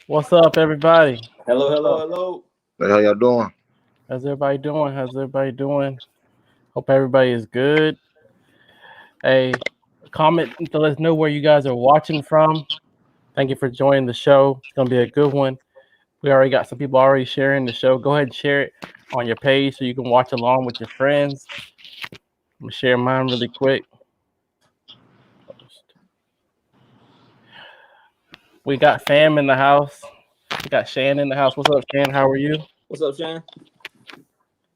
What's up, everybody? Hello, What's hello, up? hello. Hey, how y'all doing? How's everybody doing? How's everybody doing? Hope everybody is good. Hey, comment to let us know where you guys are watching from. Thank you for joining the show. It's gonna be a good one. We already got some people already sharing the show. Go ahead and share it on your page so you can watch along with your friends. I'm gonna share mine really quick. We got fam in the house. We got Shan in the house. What's up, Shan? How are you? What's up, Shane?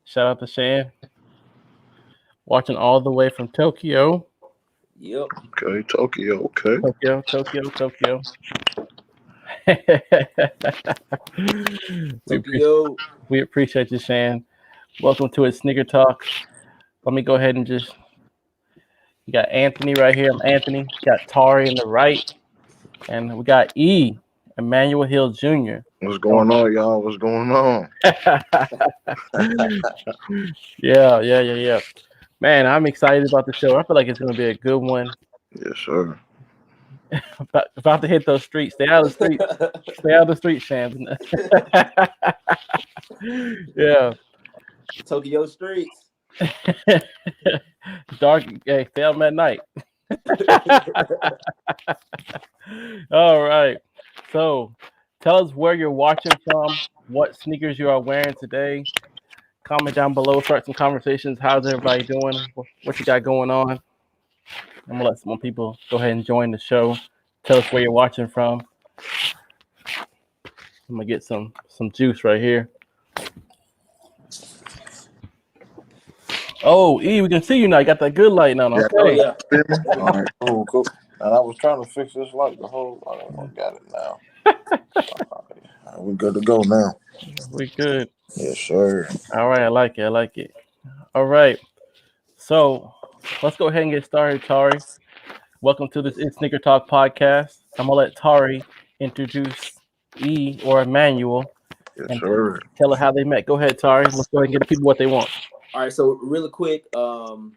Shout out to Shan. Watching all the way from Tokyo. Yep. Okay, Tokyo. Okay. Tokyo. Tokyo. we appreciate you, Shan. Welcome to a Sneaker Talk. Let me go ahead and just. You got Anthony right here. I'm Anthony. Got Tari in the right, and we got Emmanuel Hill Jr. What's going on, y'all? What's going on? Yeah. Man, I'm excited about the show. I feel like it's going to be a good one. Yes, sir. About to hit those streets. Stay out of the streets. Stay out of the streets, Shan. Yeah. Tokyo streets. Dark. Hey, film at night. All right. So, tell us where you're watching from, what sneakers you are wearing today. Comment down below. Start some conversations. How's everybody doing? What you got going on? I'm gonna let some people go ahead and join the show. Tell us where you're watching from. I'm gonna get some juice right here. Oh, E, we can see you now. You got that good light now. Yeah. Okay. Oh, yeah. All right, cool. And I was trying to fix this light the whole. I got it now. All right, we're good to go now. We good. Yes, sir. All right, I like it. All right. So let's go ahead and get started, Tari. Welcome to this Itssneaker Talk podcast. I'm gonna let Tari introduce E or Emmanuel Yes, and sir. tell her how they met. Go ahead, Tari. Let's go ahead and give the people what they want. All right. So really quick, and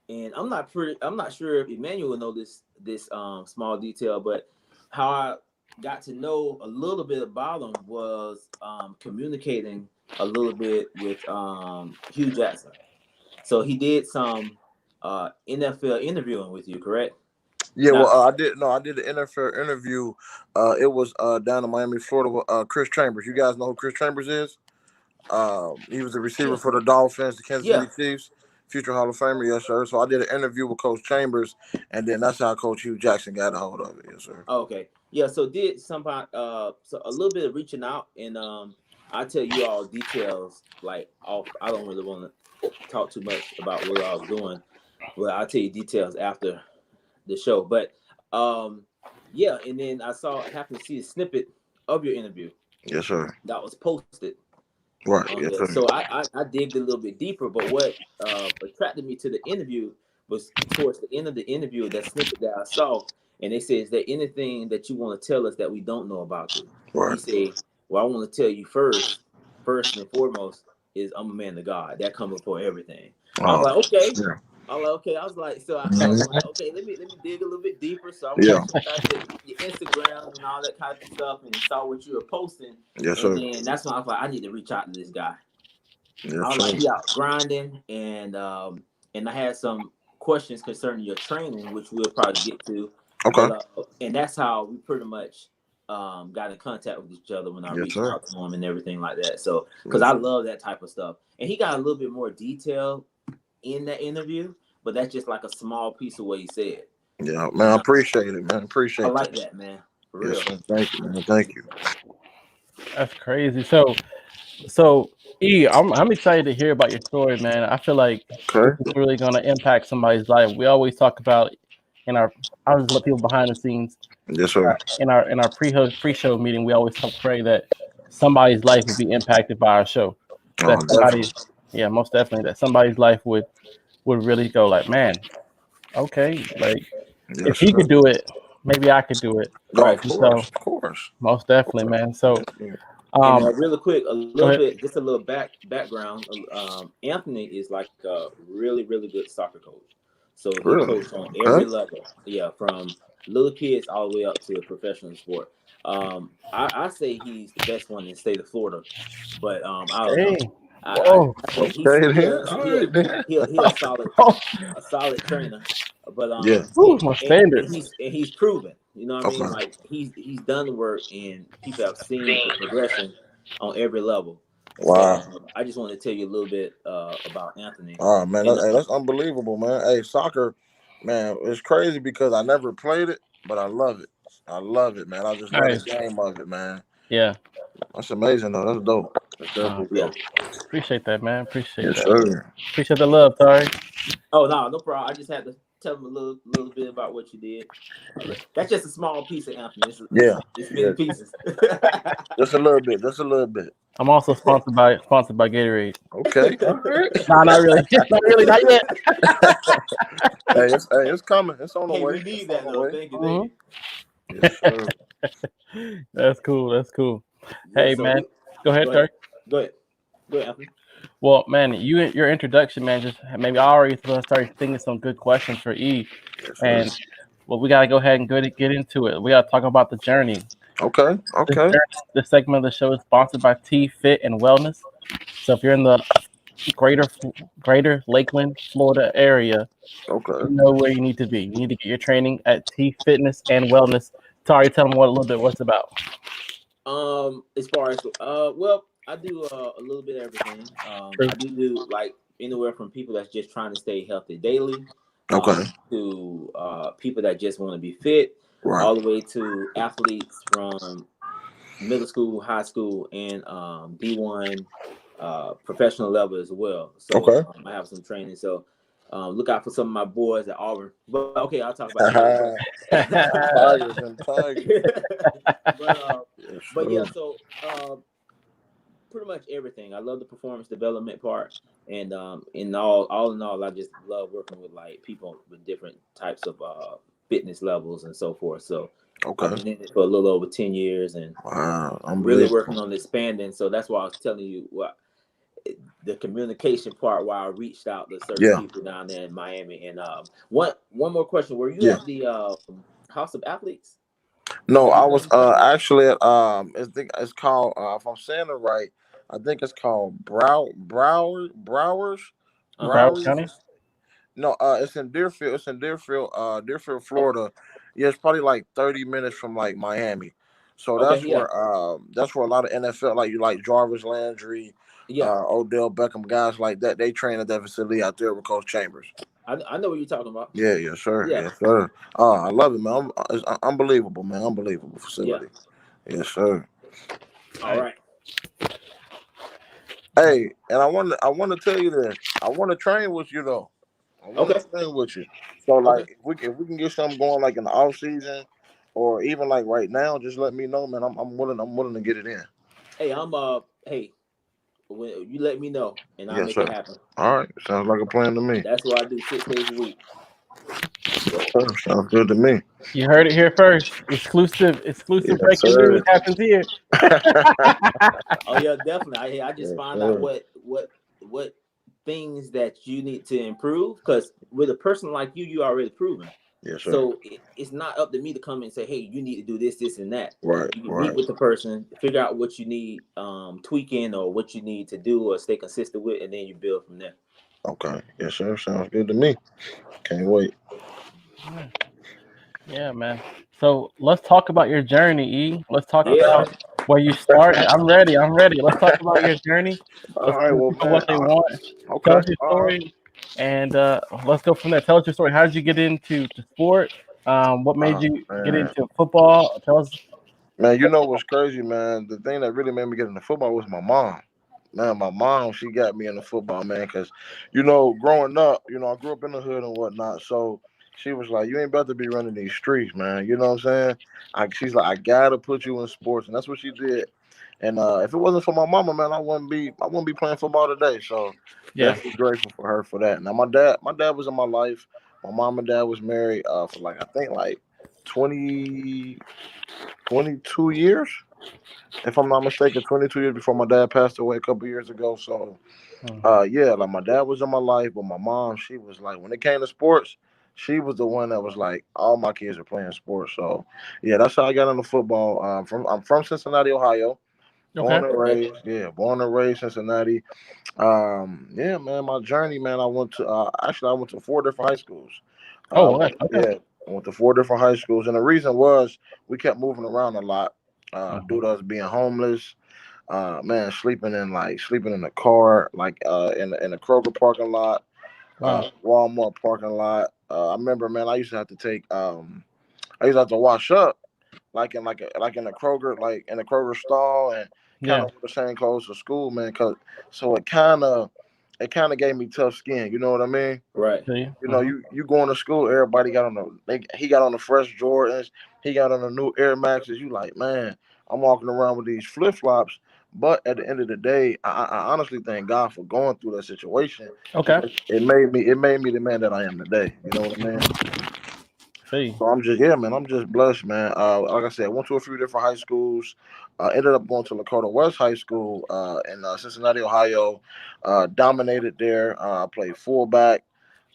I'm not sure if Emmanuel will know this small detail, but how I got to know a little bit about him was communicating a little bit with Hugh Jackson. So he did some NFL interviewing with you, correct? Yeah, Now, I did. No, I did the NFL interview. It was down in Miami, Florida. With, Chris Chambers. You guys know who Chris Chambers is? He was the receiver for the Dolphins, the Kansas City Chiefs, future Hall of Famer. Yes, sir. So I did an interview with Coach Chambers, and then that's how Coach Hugh Jackson got a hold of it. Yes, sir. Okay. Yeah, so did somebody so a little bit of reaching out, and I tell you all details like off. I don't really want to talk too much about what I was doing. Well, I'll tell you details after the show. But yeah, and then happened to see a snippet of your interview Yes, sir. that was posted Right. on Yes, there. sir. So I digged a little bit deeper, but what attracted me to the interview was towards the end of the interview, that snippet that I saw, and they said, "Is there anything that you want to tell us that we don't know about you?" And Right. you say, "Well, I want to tell you first and foremost is I'm a man of God. That comes before everything." I was like, okay. Yeah. I was like, okay. I was like, I was like, okay. Let me dig a little bit deeper. So I went Yeah. and checked out your Instagram and all that kind of stuff, and saw what you were posting. Yes, And sir. then that's when I was like, I need to reach out to this guy. Yes, I was sir. like, he out grinding, and I had some questions concerning your training, which we'll probably get to. Okay. But and that's how we pretty much got in contact with each other when I Yes, reached sir. out to him and everything like that. So because I love that type of stuff, and he got a little bit more detail in that interview, but that's just like a small piece of what he said. Yeah, man, I appreciate it, man. Appreciate I it. like that, man. For Yes, real. sir. Thank you, man. Thank you. That's crazy. So E, I'm excited to hear about your story, man. I feel like this Okay. is really gonna impact somebody's life. We always talk about I'll just let people behind the scenes Yes, sir. in our pre-show meeting. We always pray that somebody's life would be impacted by our show. Oh, That somebody, definitely. yeah, most definitely, that somebody's life would really go like, man, okay, like if Yes, he sir. could do it, maybe I could do it. Oh, Right. of And so, course. Of course. most definitely, man. So, Yeah. And um, really quick, a go little ahead. bit, just a little background. Anthony is like a really, really good soccer coach. So he Really? coached on every Okay. level. Yeah, from little kids all the way up to professional sport. I say he's the best one in the state of Florida, but I don't know. Hey, I whoa. say Okay, then. All right, then. he a solid trainer, but Yeah. Ooh, my standards. he's proven. You know what I mean? Okay. Like he's done the work, and people have seen the progression on every level. Wow. So I just want to tell you a little bit about Anthony. Oh man, And that's unbelievable, man. Hey, soccer, man, it's crazy because I never played it, but I love it. I love it, man. I just love Nice. the game of it, man. Yeah. That's amazing, though. That's dope. That's definitely dope. Appreciate that, man. Appreciate Yes, that. sir. Appreciate the love, Tari. oh no problem. I just had to tell him a little bit about what you did. That's just a small piece of Anthony. It's many pieces. Just a little bit. Just a little bit. I'm also sponsored by Gatorade. Okay. All right. No, not really. Not really. Not yet. It's coming. It's on the way. We need that though. Thank you. Mm-hmm. Yes, sir. That's cool. That's cool. Yeah, Hey, so man. Go ahead, Tari. Go ahead, Anthony. Well, man, your introduction, man, just maybe I already started thinking some good questions for E. Yes, sir. And well, we gotta go ahead and get into it. We gotta talk about the journey. Okay. Okay. This segment of the show is sponsored by T Fit and Wellness. So if you're in the greater Lakeland, Florida area, Okay. you know where you need to be. You need to get your training at T Fitness and Wellness. Tari, tell them a little bit what's about. As far as well, I do a little bit of everything. I do like anywhere from people that's just trying to stay healthy daily, to people that just want to be fit, Right. all the way to athletes from middle school, high school, and D1 professional level as well. So I have some training. So look out for some of my boys at Auburn. But okay, I'll talk about that. Tigers. But yeah, so pretty much everything. I love the performance development part, and all in all, I just love working with like people with different types of fitness levels and so forth. So I've been in it for a little over 10 years, and I'm really working on expanding. So that's why I was telling you the communication part. Why I reached out to certain people down there in Miami. And one more question: were you at the House of Athletes? No, I was actually at I think it's called if I'm saying it right, I think it's called Broward County? No, it's in Deerfield. It's in Deerfield, Florida. Yeah, it's probably like 30 minutes from like Miami. So that's where a lot of NFL like Jarvis Landry, Odell Beckham, guys like that. They train at that facility out there with Coach Chambers. I know what you're talking about. Yeah, yes, sir. Yeah. Yes, sir. I love it, man. It's unbelievable, man. Unbelievable facility. Yeah. Yes, sir. All right. Hey, and I want to tell you this. I want to train with you though. I want to train with you. So like, if we can get something going like in the off season, or even like right now, just let me know, man. I'm willing to get it in. Hey, when you let me know, and I'll make it happen. All right, sounds like a plan to me. That's what I do 6 days a week. Sounds good to me. You heard it here first. Exclusive breaking news happens here. Oh yeah, definitely. I just found out what things that you need to improve, because with a person like you already proven. Yes, sir. So it's not up to me to come and say, hey, you need to do this, this, and that. Right. You can meet with the person, figure out what you need tweaking or what you need to do or stay consistent with, and then you build from there. Okay. Yes, sir. Sounds good to me. Can't wait. Yeah, man. So let's talk about your journey, E. Let's talk about where you started. I'm ready. Let's talk about your journey. All right. Well, man, what they want. Okay. Tell us your story, and let's go from there. Tell us your story. How did you get into sport? What made you get into football? Tell us. Man, you know what's crazy, man? The thing that really made me get into football was my mom. Man, my mom, she got me into football, man, because, growing up, I grew up in the hood and whatnot, so she was like, you ain't about to be running these streets, man. You know what I'm saying? She's like, I gotta put you in sports, and that's what she did. And if it wasn't for my mama, man, I wouldn't be playing football today. So definitely grateful for her for that. Now my dad was in my life. My mom and dad was married for I think 22 years. If I'm not mistaken, 22 years before my dad passed away a couple years ago. So, my dad was in my life, but my mom, she was like, when it came to sports, she was the one that was like, all my kids are playing sports. So yeah, that's how I got into football. I'm from Cincinnati, Ohio. Okay. Born and raised, yeah, born and raised Cincinnati. Yeah, man, my journey, man. I went to actually I went to 4 different high schools. Oh, okay. Yeah, I went to 4 different high schools, and the reason was we kept moving around a lot due to us being homeless. Man, sleeping in the car, like in the Kroger parking lot, Wow. Walmart parking lot. I remember, man, I used to have to I used to have to wash up like in the Kroger, like in the Kroger stall, and kind Yeah. of wear the same clothes to school, man. Cause so it kind of gave me tough skin. You know what I mean? Right. See. You know, you going to school, everybody got on he got on the fresh Jordans, he got on the new Air Maxes. You like, man, I'm walking around with these flip flops. But at the end of the day, I honestly thank God for going through that situation Okay. because it made me the man that I am today. You know what I mean? See. So I'm just yeah, man. I'm just blessed, man. Like I said, I went to a few different high schools. Ended up going to Lakota West High School in Cincinnati, Ohio. Dominated there. I played fullback,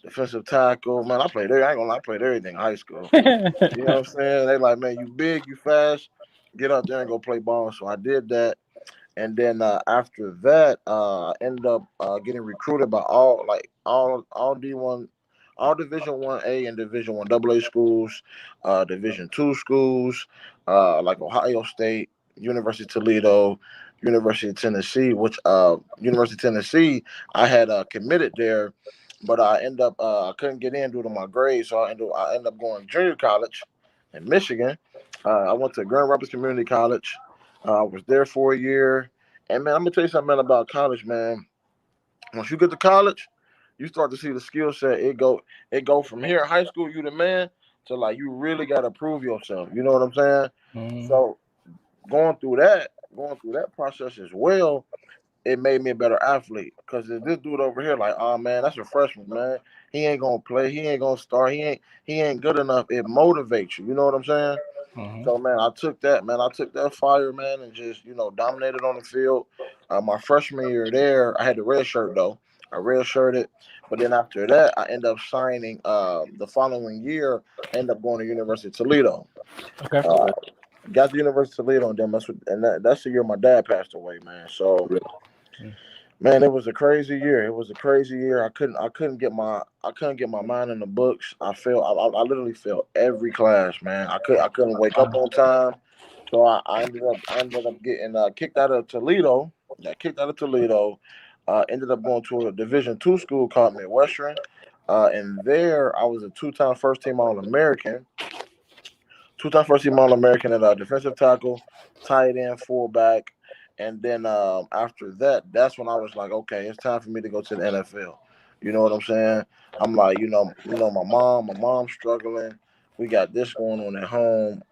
defensive tackle. Man, I played there. I ain't gonna lie, I played everything in high school. You know what I'm saying? They like, man, you big, you fast. Get out there and go play ball. So I did that. And then after that, I ended up getting recruited by all D1, all Division 1A and Division 1AA schools, Division 2 schools, like Ohio State, University of Toledo, University of Tennessee. Which University of Tennessee, I had committed there, but I couldn't get in due to my grades, so I ended up going to junior college in Michigan. I went to Grand Rapids Community College. I was there for a year. And man, I'm gonna tell you something, man, about college, man. Once you get to college, you start to see the skill set. It go from here, high school, you the man, to like you really gotta prove yourself. You know what I'm saying? Mm. So going through that process as well, it made me a better athlete. Cause this dude over here, like, oh man, that's a freshman, man. He ain't gonna play, he ain't gonna start, he ain't good enough. It motivates you. You know what I'm saying? Mm-hmm. So man, I took that, man. I took that fire, man, and just dominated on the field. My freshman year there, I had the red shirt though. I red shirted, but then after that, I ended up signing. The following year, I ended up going to University of Toledo. Okay. Uh, got to University of Toledo, and then that's the year my dad passed away, man. So man, it was a crazy year. It was a crazy year. I couldn't get my mind in the books. I literally failed every class, man. I couldn't wake up on time. So I ended up getting kicked out of Toledo. Got kicked out of Toledo. Ended up going to a Division 2 school called Midwestern. And there I was a two-time first team All American. Two-time first team All American at defensive tackle, tight end, fullback. And then after that, that's when I was like, okay, it's time for me to go to the NFL. You know what I'm saying? I'm like, my mom's struggling. We got this going on at home,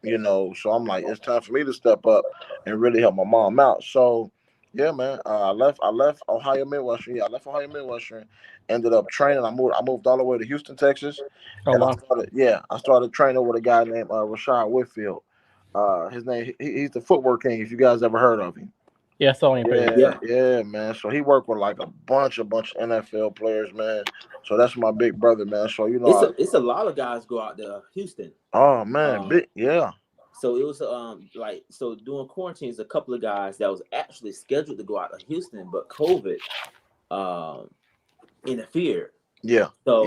So I'm like, it's time for me to step up and really help my mom out. So, yeah, man, I left Ohio Midwestern. Yeah, I left Ohio Midwestern. Ended up training. I moved all the way to Houston, Texas, Oh and wow. I started training with a guy named Rashad Whitfield. His name, he's the footwork king. If you guys ever heard of him. Yeah, I saw on your page. Yeah, yeah, man. So he worked with like a bunch of NFL players, man. So that's my big brother, man. So It's a lot of guys go out to Houston. oh man, Um, big, yeah, so it was during quarantines, a couple of guys that was actually scheduled to go out to Houston, but COVID um interfered. yeah, So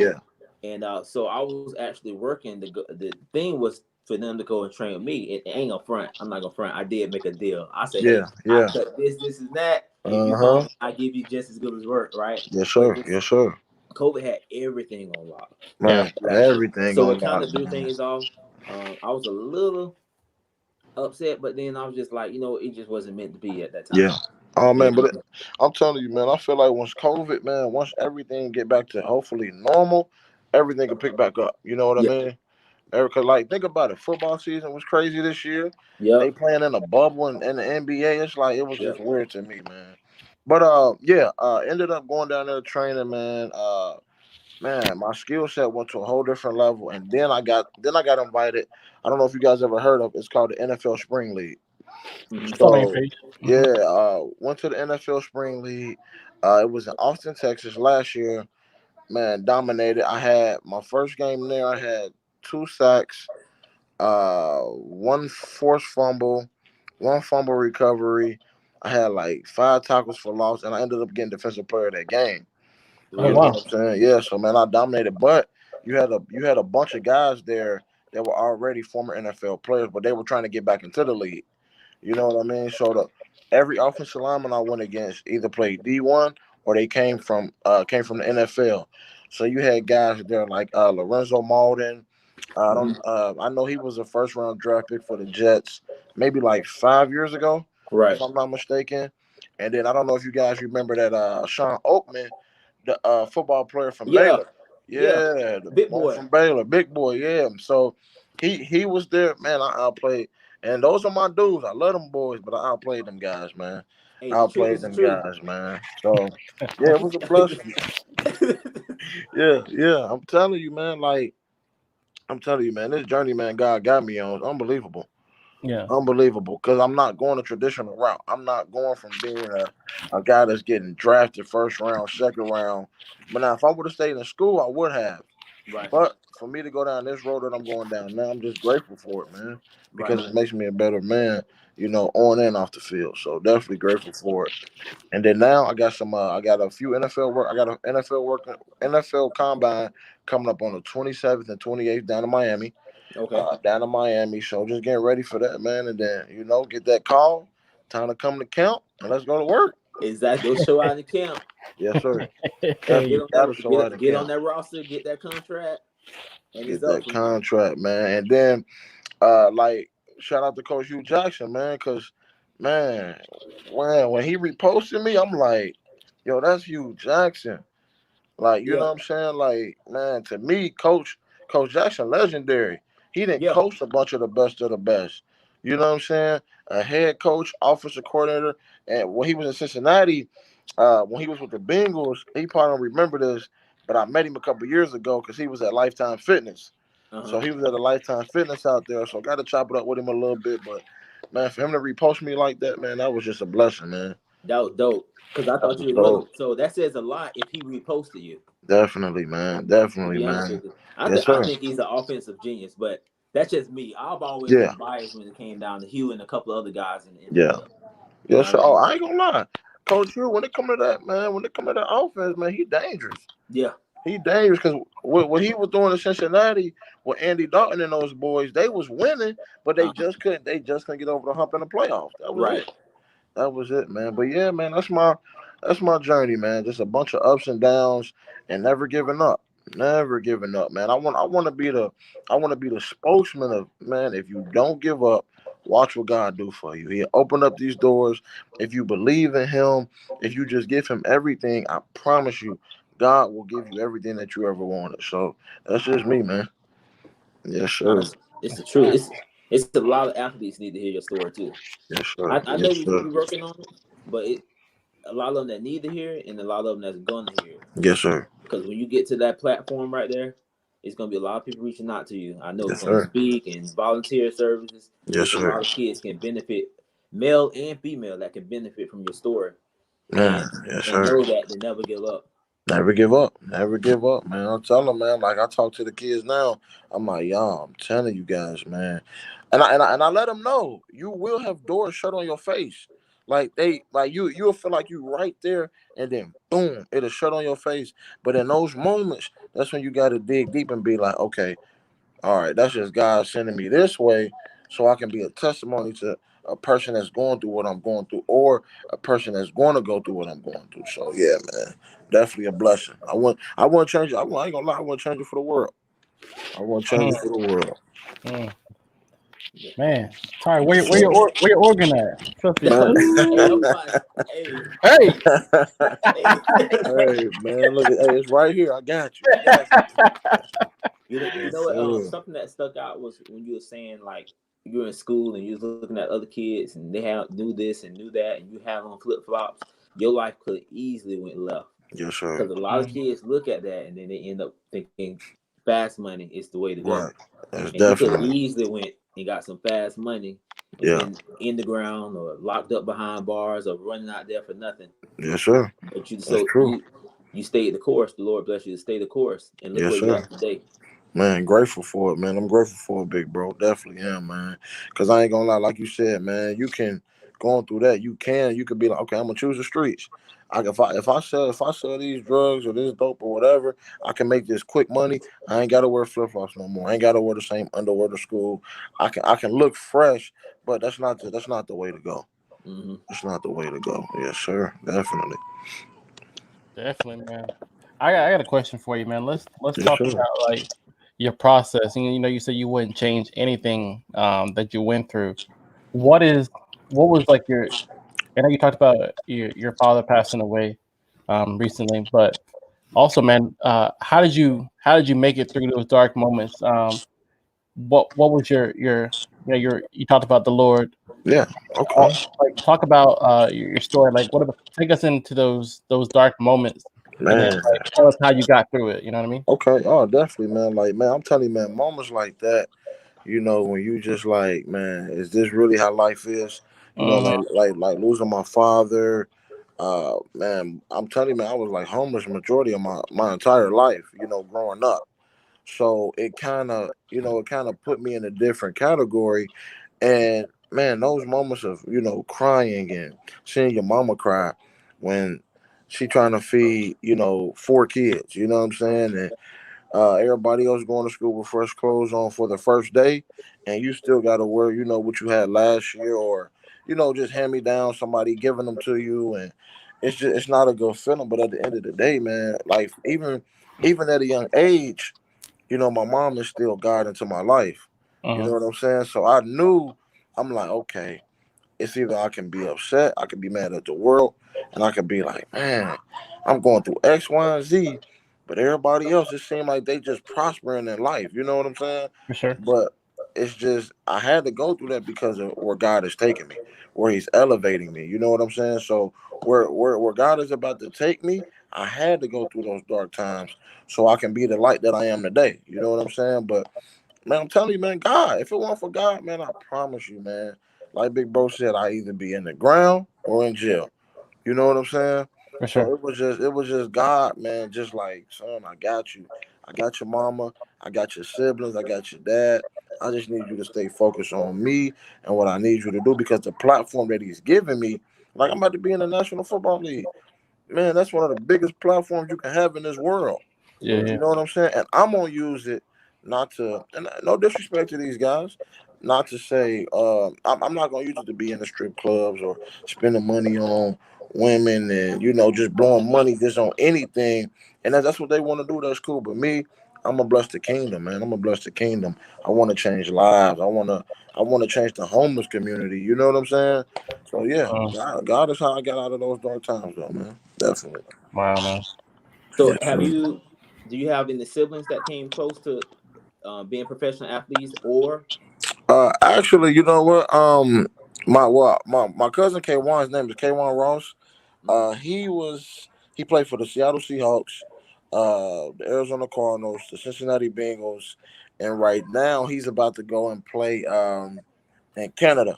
yeah, so I was actually working. The thing was for them to go and train with me. It ain't gonna front. I'm not gonna front. I did make a deal. I said, hey, yeah, I yeah. cut this, and that. If you Uh-huh. come, I give you just as good as work, right? Yes, But sir. Yes, sir. COVID had everything on lock. Yeah. Man, everything So on it kind lock, of threw man. things off. I was a little upset, but then I was just like, it just wasn't meant to be at that time. Yeah. Oh man, And I'm telling you, man, I feel like once COVID, man, once everything get back to hopefully normal, everything can pick back up. You know what I yeah, mean? Erica, like, think about it. Football season was crazy this year. They yep, playing in a bubble in the NBA. It's like it was yep. just weird to me, man. But yeah, ended up going down there training, man. Man, my skill set went to a whole different level, and then I got invited. I don't know if you guys ever heard of. It's called the NFL Spring League. Mm-hmm. I saw on your So page. yeah, Mm-hmm. went to the NFL Spring League. It was in Austin, Texas last year. man, dominated. I had my first game there. I had 2 sacks, one forced fumble, one fumble recovery. I had like 5 tackles for loss, and I ended up getting defensive player of that game. Oh You know wow. what I'm saying? Yeah. So man, I dominated. But you had a bunch of guys there that were already former NFL players, but they were trying to get back into the league. You know what I mean? So every offensive lineman I went against either played D1 or they came from the NFL. So you had guys there like Lorenzo Malden. I Mhm. don't. I know he was a first round draft pick for the Jets, maybe like 5 years ago, if Right. I'm not mistaken. And then I don't know if you guys remember that Sean Oakman, the football player from Yeah. Baylor. Yeah. Yeah, the Big one boy. from Baylor, big boy. Yeah. So he was there, man. I outplayed, and those are my dudes. I love them boys, but I outplayed them guys, man. Hey, I the truth outplayed is the them truth. guys, man. So yeah, it was a blessing. Yeah, yeah. I'm telling you, man, this journey, man, God got me on. It's unbelievable. Yeah. Unbelievable. Because I'm not going a traditional route. I'm not going from being a guy that's getting drafted first round, second round. But now, if I would have stayed in school, I would have. Right. But for me to go down this road that I'm going down now, I'm just grateful for it, man. Right. Because it makes me a better man, on and off the field. So definitely grateful for it. And then now I got a few NFL work. I got an NFL combine coming up on the 27th and 28th down in Miami. Okay. Down in Miami. So just getting ready for that, man. And then, get that call. Time to come to camp and let's go to work. Exactly. Go show out in the camp. Yes, sir. Get Definitely on gotta that. show out the Get on camp. that roster. Get that contract, and it's Get up that from there. contract, man. And then like shout out to Coach Hugh Jackson, man, because man, when he reposted me, I'm like, yo, that's Hugh Jackson. Like, you know Yeah. what I'm saying? Like, man, to me, Coach Jackson, legendary. He didn't Yeah. coach a bunch of the best. You know what I'm saying? A head coach, offensive coordinator, and when he was in Cincinnati, when he was with the Bengals, he probably don't remember this, but I met him a couple years ago because he was at Lifetime Fitness. Uh-huh. So he was at a Lifetime Fitness out there. So I got to chop it up with him a little bit, but man, for him to repost me like that, man, that was just a blessing, man. That was dope. Because I That thought was you was running. dope. So that says a lot if he reposted you. Definitely, man. To Definitely, be honest with man. you, Yes, I sir. think he's an offensive genius, but that's just me. I've always Yeah, been biased when it came down to Hugh and a couple other guys in the yeah. NFL. You know Yes, what sir. I Oh, mean? I ain't gonna lie. Coach Hugh, when it come to that, man, when it come to that offense, man, he dangerous. Yeah. He dangerous because what he was doing in Cincinnati with Andy Dalton and those boys, they was winning, but they Uh-huh. just couldn't. They just couldn't get over the hump in the playoffs. That was Right. it. That was it, man. But yeah, man, that's my journey, man. Just a bunch of ups and downs and never giving up. Never giving up, man. I want to be the spokesman of, man, if you don't give up, watch what God do for you. He'll open up these doors. If you believe in him, if you just give him everything, I promise you, God will give you everything that you ever wanted. So that's just me, man. Yes, sir. It's the truth. It's a lot of athletes need to hear your story too. Yes, sir. I know Yes, you sir. are working on it, but a lot of them that need to hear it and a lot of them that's gonna hear it. Yes, sir. Because when you get to that platform right there, it's gonna be a lot of people reaching out to you. I know Yes, from sir. speak and volunteer services, Yes, it's a sir. lot of kids can benefit, male and female, that can benefit from your story Man, and yes, and sir. know that they never give up. Never give up. Never give up, man. I'm telling them, man. Like I talk to the kids now. I'm like, y'all, I'm telling you guys, man. And I let them know you will have doors shut on your face. You'll feel like you right there, and then boom, it'll shut on your face. But in those moments, that's when you gotta dig deep and be like, okay, all right, that's just God sending me this way so I can be a testimony to a person that's going through what I'm going through or a person that's going to go through what I'm going through. So yeah, man, definitely a blessing. I want to change it. I ain't gonna lie, I want to change it for the world. I want to change Mm, it for the world. mm. Yeah. Man, Tari, where Yes, your where your sir. where your organ at? Trust me. Man. Hey, I'm about, hey, Hey. hey. Hey man, look at it's right here. I got you. I got You you. know Yes, what? sir. Something that stuck out was when you were saying like you were in school and you was looking at other kids and they knew this and knew that and you have on flip flops. Your life could easily went left Yes, sir. because a lot of Mm, kids look at that and then they end up thinking fast money is the way to go. Right. That's And you could have definitely. easily went and got some fast money and Yeah. been in the ground or locked up behind bars or running out there for nothing. Yes, sir. But you That's so true. you stayed the course. The Lord bless you to stay the course, and look Yes, where you sir. are today. Man, grateful for it, man. I'm grateful for it, big bro. Definitely am, man. Cause I ain't gonna lie, like you said, man, you can going through that, you could be like, okay, I'm gonna choose the streets. If I sell these drugs or this dope or whatever, I can make this quick money. I ain't gotta wear flip flops no more. I ain't gotta wear the same underwear to school. I can look fresh, but that's not the way to go. Mm-hmm. That's not the way to go. Yes, sir. Definitely. Definitely, man. I got a question for you, man. Let's Yes, talk sir. about like your process. You know, you said you wouldn't change anything that you went through. What was like your? I know you talked about your father passing away recently, but also, man, how did you make it through those dark moments? What was you talked about the Lord. Yeah. Okay. Like talk about your story. Like take us into those dark moments, and then Man. like tell us how you got through it. You know what I mean? Okay. Oh, definitely, man. Like, man, I'm telling you, man, moments like that, when you just like, man, is this really how life is? Mhm. Like losing my father. Man, I'm telling you, man, I was like homeless majority of my entire life, growing up. So it kind of put me in a different category. And man, those moments of, crying and seeing your mama cry when she trying to feed, four kids, you know what I'm saying? And everybody else going to school with fresh clothes on for the first day, and you still got to wear, what you had last year, or just hand me down. Somebody giving them to you, and it's not a good feeling. But at the end of the day, man, like even at a young age, my mom is still God into my life. You know Mhm. what I'm saying? So I knew, I'm like, okay, it's either I can be upset, I can be mad at the world, and I can be like, man, I'm going through X, Y, and Z, but everybody else, it seemed like they just prospering in life. You know what I'm saying? For sure. But it's just I had to go through that because of where God is taking me, where He's elevating me. You know what I'm saying? So where God is about to take me, I had to go through those dark times so I can be the light that I am today. You know what I'm saying? But man, I'm telling you, man, God, if it weren't for God, man, I promise you, man, like Big Bro said, I either be in the ground or in jail. You know what I'm saying? For So sure. it was just God, man, just like, son, I got you. I got your mama, I got your siblings, I got your dad. I just need you to stay focused on me and what I need you to do, because the platform that he's giving me, like I'm about to be in the National Football League. Man, that's one of the biggest platforms you can have in this world. Yeah. You Yeah. know what I'm saying? And I'm gonna use it not to, and no disrespect to these guys, not to say I'm not gonna use it to be in the strip clubs or spending money on women and just blowing money just on anything. And that's what they want to do. That's cool. But me, I'm gonna bless the kingdom, man. I'm gonna bless the kingdom. I want to change lives. I want to change the homeless community. You know what I'm saying? So yeah, Mhm. God is how I got out of those dark times, though, man. Definitely. Wow, man. So, Yes, sir. do you have any siblings that came close to being professional athletes, or Actually, you know what? My cousin K1, his name is K1 Ross. Mhm. He played for the Seattle Seahawks, the Arizona Cardinals, the Cincinnati Bengals, and right now he's about to go and play in Canada.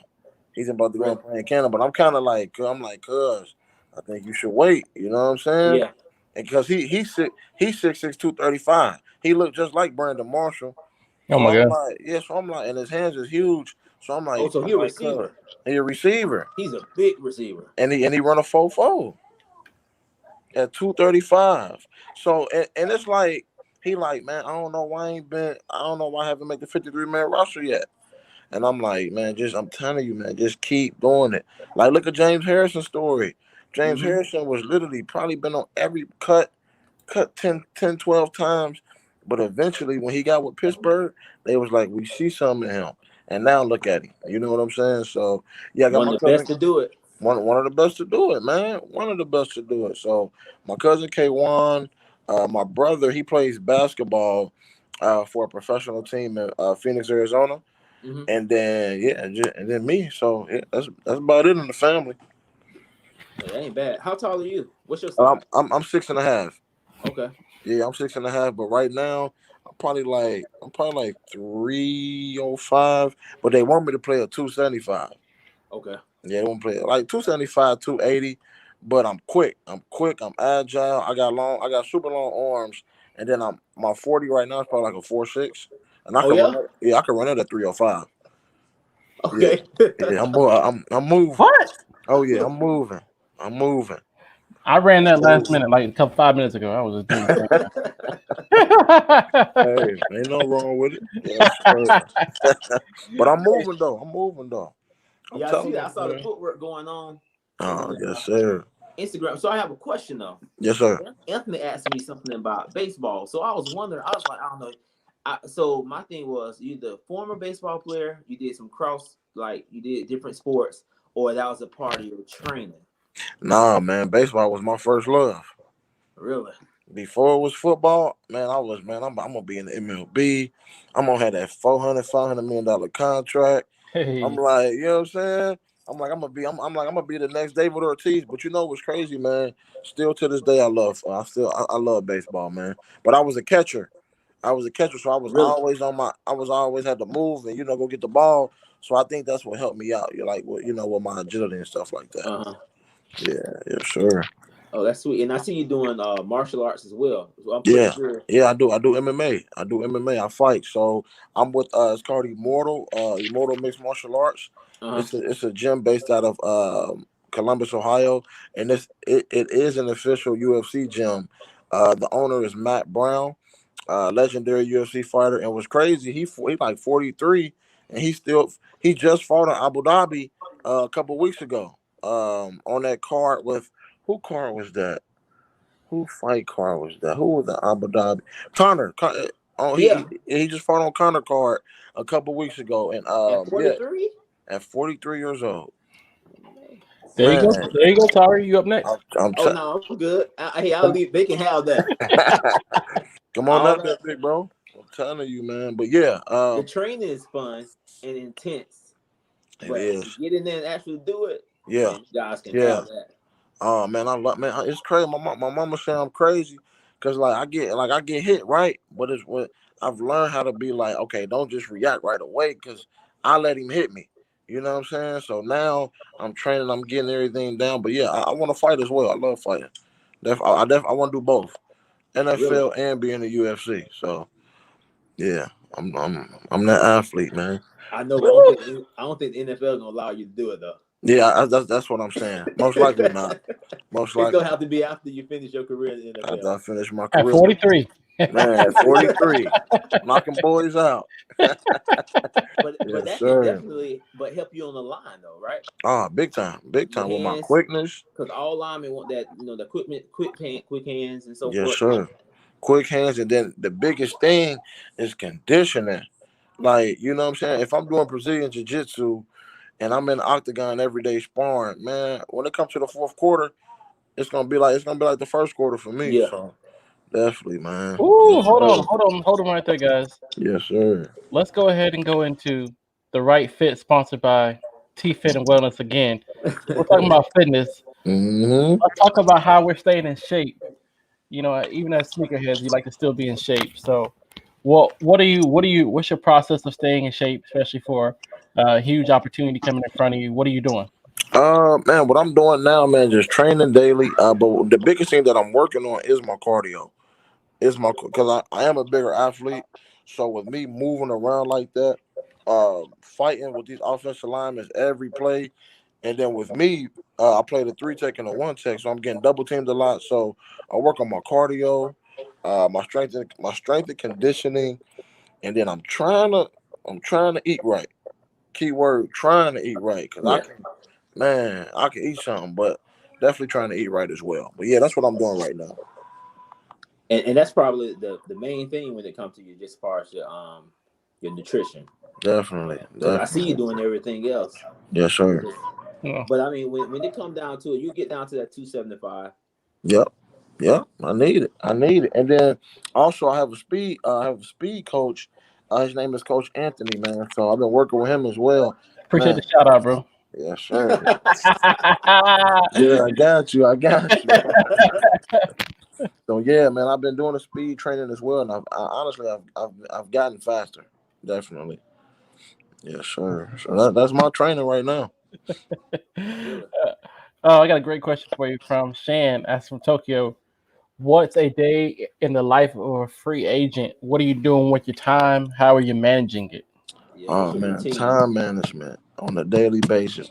He's about to go and Really? play in Canada, but I'm like, cuz, I think you should wait. You know what I'm saying? Yeah, And because he's 6'6", 235. He looked just like Brandon Marshall. Oh So my I'm God. like, yeah. So I'm like, and his hands is huge. So I'm oh, like, so I'm he a like, cuz, receiver. he a receiver, He's a big receiver. and he run a 4.4 at 235. So and it's like he like, man, I don't know why I haven't made the 53-man roster yet. And I'm like, man, I'm telling you, man, just keep doing it. Like, look at James Harrison's story. James Hmm. Harrison was literally probably been on every cut 10, 12 times. But eventually, when he got with Pittsburgh, they was like, we see something in him. And now look at him. You know what I'm saying? So, yeah, I got One my of the best cousin, to do it. one of the best to do it, man. One of the best to do it. So, my cousin K1, my brother, he plays basketball for a professional team in Phoenix, Arizona. Hmm. And then, yeah, and then me. So, yeah, that's about it in the family. That ain't bad. How tall are you? What's your I'm, size? I'm, I'm 6.5. Okay. Yeah, I'm 6.5, but right now I'm probably like 305. But they want me to play a 275. Okay. Yeah, they want to play like 275, 280. but I'm quick. I'm agile. I got super long arms, and then my 40 right now is probably like a 4.6, and I can run it. Yeah, I can run it at 305. Okay. Yeah, I'm moving. What? Oh yeah, I'm moving. I'm moving. I ran that last minute, like 5 minutes ago. I was just doing the Hey, ain't no wrong with it. Yes, but I'm moving though. I'm Yeah, I see telling that. you, I saw the man. footwork going on. Oh, yes, sir. Instagram. So I have a question though. Yes, sir. Anthony asked me something about baseball. So I was wondering, I was like, I don't know. So my thing was, you the former baseball player, you did some cross, like you did different sports, or that was a part of your training? Nah, man, baseball was my first love. Really? Before it was football, man, I'm gonna be in the MLB. I'm gonna have that $400 million contract. Hey. I'm like, you know what I'm saying? I'm gonna be the next David Ortiz. But you know what's crazy, man? Still to this day, I love baseball, man. But I was a catcher. So I was Really? always had to move and go get the ball. So I think that's what helped me out. You're like, with my agility and stuff like that. Uh-huh. Yeah, sure. Oh, that's sweet. And I see you doing martial arts as well. So I'm pretty Yeah, sure. yeah, I do. I do MMA. I fight. So I'm with it's called Immortal Mixed Martial Arts. Uh-huh. It's a gym based out of Columbus, Ohio, and it is an official UFC gym. The owner is Matt Brown, legendary UFC fighter, and was crazy. He like 43, and he just fought in Abu Dhabi a couple weeks ago. On that card with who card was that? Who fight card was that? Who was the Abu Dhabi? Connor. Oh, he just fought on Connor card a couple weeks ago, and At 43? at 43 years old. There you go. There you go, Tari. You up next? No, I'm good. I'll leave. They can have that. Come on up there, big bro. I'm telling you, man. But yeah, the training is fun and intense. It is. To get in there and actually do it, yeah, man, you guys can have that. Oh man, it's crazy. My mama say I'm crazy because I get hit right, but it's what I've learned how to be like. Okay, don't just react right away because I let him hit me. You know what I'm saying? So now I'm training, I'm getting everything down. But yeah, I want to fight as well. I love fighting. I want to do both, NFL and be in the UFC. So yeah, I'm that athlete, man. I know, but I don't think the NFL is gonna allow you to do it though. Yeah, that's what I'm saying. Most likely not. Most likely, it's gonna have to be after you finish your career in the NFL. After I finish my career at 43. Man, at 43, knocking boys out. but that can definitely help you on the line though, right? Big time with my quickness. Because all linemen want that, the quick hands and so forth. Yes, sir. Quick hands, and then the biggest thing is conditioning. Like, you know what I'm saying? If I'm doing Brazilian jiu-jitsu and I'm in the octagon every day sparring, man, when it comes to the fourth quarter, it's gonna be like the first quarter for me. Yeah. So definitely, man. Ooh, hold on right there, guys. Yes, sir. Let's go ahead and go into the Right Fit, sponsored by T-Fit and Wellness again. We're talking about fitness. Mm-hmm. Let's talk about how we're staying in shape. Even as sneakerheads, you like to still be in shape. So, what's your process of staying in shape, especially for a huge opportunity coming in front of you? What are you doing? Man, what I'm doing now, man, just training daily. But the biggest thing that I'm working on is my cardio. Because I am a bigger athlete. So with me moving around like that, fighting with these offensive linemen every play, and then with me, I play the 3-tech and the 1-tech, so I'm getting double teamed a lot. So I work on my cardio, my strength and conditioning, and then I'm trying to eat right. Keyword: trying to eat right, because I can eat something, but definitely trying to eat right as well. But yeah, that's what I'm doing right now. And that's probably the main thing when it comes to you, just as far as your nutrition. Definitely. I see you doing everything else. Yes, sir. But I mean, when it comes down to it, you get down to that 275. Yep. I need it. And then also I have a speed coach. His name is Coach Anthony, man. So I've been working with him as well. Appreciate the shout out, bro. Yes, sir. Yeah, I got you. So yeah, man, I've been doing the speed training as well, and I've gotten faster, definitely. Yes, sir. So that's my training right now. Oh, I got a great question for you from Shan. That's from Tokyo. What's a day in the life of a free agent? What are you doing with your time? How are you managing it? Yeah, what's Oh your man, routine? time management on a daily basis.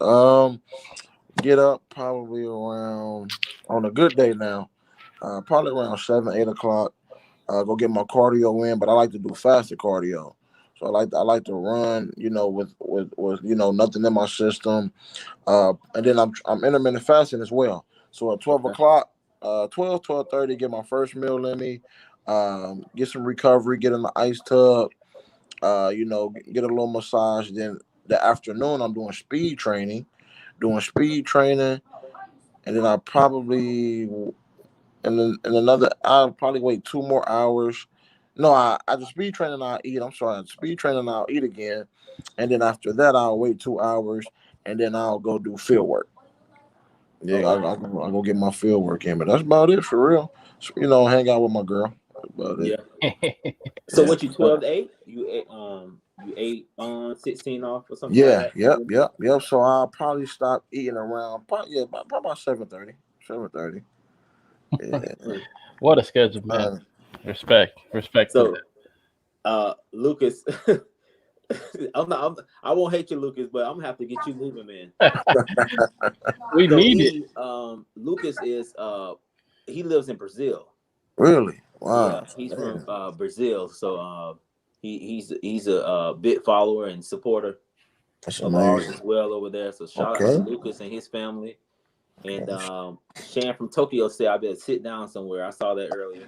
Get up probably around on a good day now. Probably around 7, 8 o'clock. Go get my cardio in, but I like to do faster cardio. So I like to run, with nothing in my system. And then I'm intermittent fasting as well. So at 12 Okay. o'clock, 12:30, get my first meal in me. Get some recovery, get in the ice tub. Get a little massage. Then the afternoon, I'm doing speed training, and then I'll probably wait 2 more hours. No, I the speed training I'll eat. I'm sorry, speed training I'll eat again, and then after that I'll wait 2 hours, and then I'll go do field work. Yeah, Okay. I go get my field work in, but that's about it for real. So, hang out with my girl. That's about it. Yeah. So Yeah, what you 12 to 8? You 8 on 16 off or something like yeah, that? yep, yep, yep. So I'll probably stop eating around, probably about 7:30. 7:30. Yeah. Mm. What a schedule, man. Uh, Respect to So Lucas, I won't hate you, Lucas, but I'm gonna have to get you moving, man. that. We So need it. Lucas is he lives in Brazil. really? Yeah, Wow. he's from Man, Brazil. So he's a big follower and supporter that's of ours amazing. as well over there. So shout out to Okay. Lucas and his family. And Okay. Shan from Tokyo said I better sit down somewhere. I saw that earlier.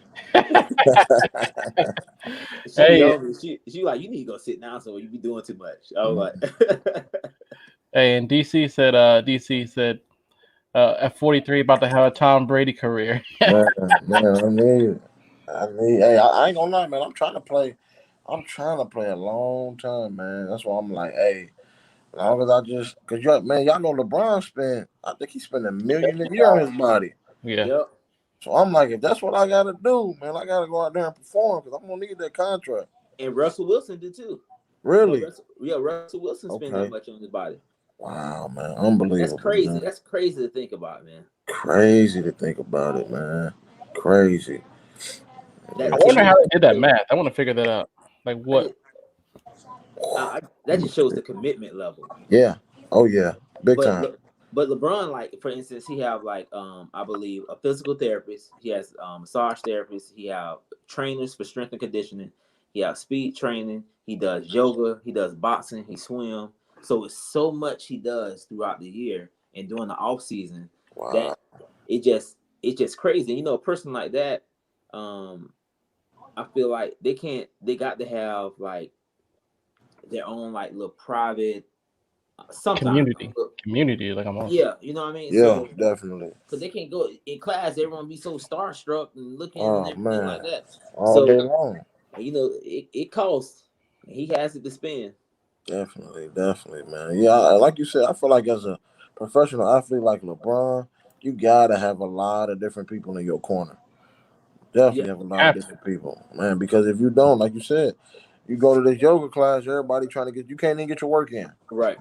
She be Hey, on me. She like, you need to go sit down somewhere. You be doing too much. I was like, hey, and DC said, at 43, about to have a Tom Brady career. Man, man, hey, I ain't gonna lie, man. I'm trying to play a long time, man. That's why I'm like, hey, as long as cause y'all know LeBron I think he spent $1 million a year on his body. Yeah. yep. So I'm like, if that's what I gotta do, man, I gotta go out there and perform because I'm gonna need that contract. And Russell Wilson did too. Really? Russell Wilson spent that Okay. much on his body. Wow, man, That's unbelievable, crazy. man. That's crazy to think about, man. Crazy to think about it, man. Crazy. I That to wonder me, how they did that math. I want to figure that out. Like I what? just, that just shows the commitment level. Yeah. Oh yeah. Big But time. but LeBron, like for instance, he have like I believe a physical therapist. He has massage therapists. He have trainers for strength and conditioning. He has speed training. He does yoga. He does boxing. He swim. So it's so much he does throughout the year and during the off season that Wow. it's just crazy. You know, a person like that, I feel like they got to have like their own like little private sometimes. Community. Like I'm on. Yeah, you know what I mean. Yeah, So definitely. because they can't go in class, everyone be so starstruck and looking and Oh everything like man. that. All day So long. you know, it costs. He has it to spend. Definitely, man. Yeah, like you said, I feel like as a professional athlete like LeBron, you gotta have a lot of different people in your corner. Yeah, Definitely have a lot of Have to. different people, man. Because if you don't, like you said, you go to this yoga class, everybody trying to you can't even get your work in. right.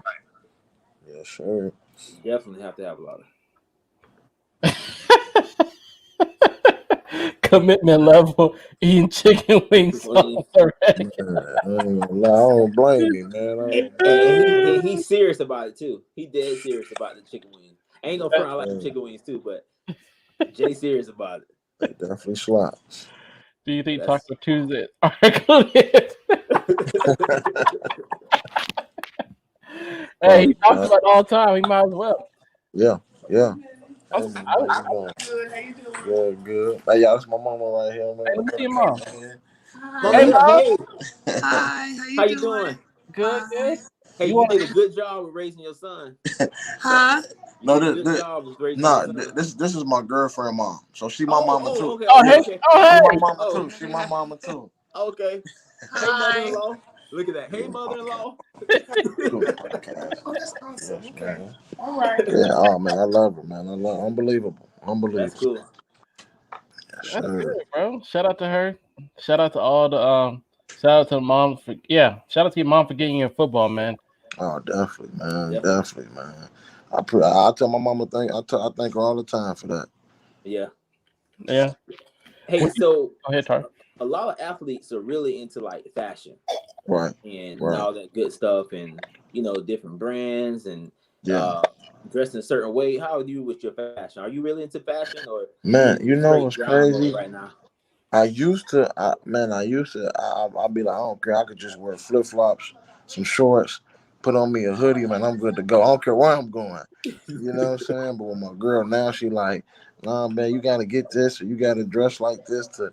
Yeah, sure. You definitely have to have a lot of. Commitment level. Eating chicken wings Wings. already. Man, I ain't gonna lie, I don't blame you, man. I And, don't blame he's serious about it too. He dead serious about the chicken wings. Ain't no front. I like the you. chicken wings too, but Jay serious about it. They definitely slap. Do you think That's Taco Tuesday article is? Hey, he Right, talks man. about it all the time. He might as well. Yeah, yeah. I'm, Hey, man, I, how you doing? Good, good. Hey, y'all, that's my mama right here. hey, let me see your mom. Mama Hey, Hill. mom. Hey, Hi, how how you you doing? doing? Good, good. Hi. Hey, You you want did to? a good job with raising your son. Huh? You No, did a good job with raising your nah, son. this is my girlfriend mom. So she my Oh, mama too. okay, Oh, okay, hey. okay. She Oh, my hey. mama Oh, too. She my mama too. okay. Hey, Hi. mother-in-law. Look at that. Hey, mother-in-law. Cool podcast. Oh, that's awesome. Yes, Okay. man. All right. Yeah, oh man, I love her, man. I love unbelievable. That's Unbelievable. cool. Yes, That's sir. good, bro. Shout out to her. Shout out to all the Shout out to the mom Shout out to your mom for getting you in football, man. Oh, definitely, man. Definitely. Definitely, man. I tell my mama I thank her all the time for that. Yeah. Yeah. Hey, so Go ahead, Tar. a lot of athletes are really into like fashion, Right. and Right. all that good stuff, and different brands and Yeah. dressed in a certain way. How are you with your fashion? Are you really into fashion, or Man, you straight what's grind crazy? mode right now? I'll be like, I don't care. I could just wear flip flops, some shorts, put on me a hoodie, man. I'm good to go. I don't care where I'm going. You know what I'm saying? But with my girl now, she like, nah, man, you gotta get this, or you gotta dress like this to,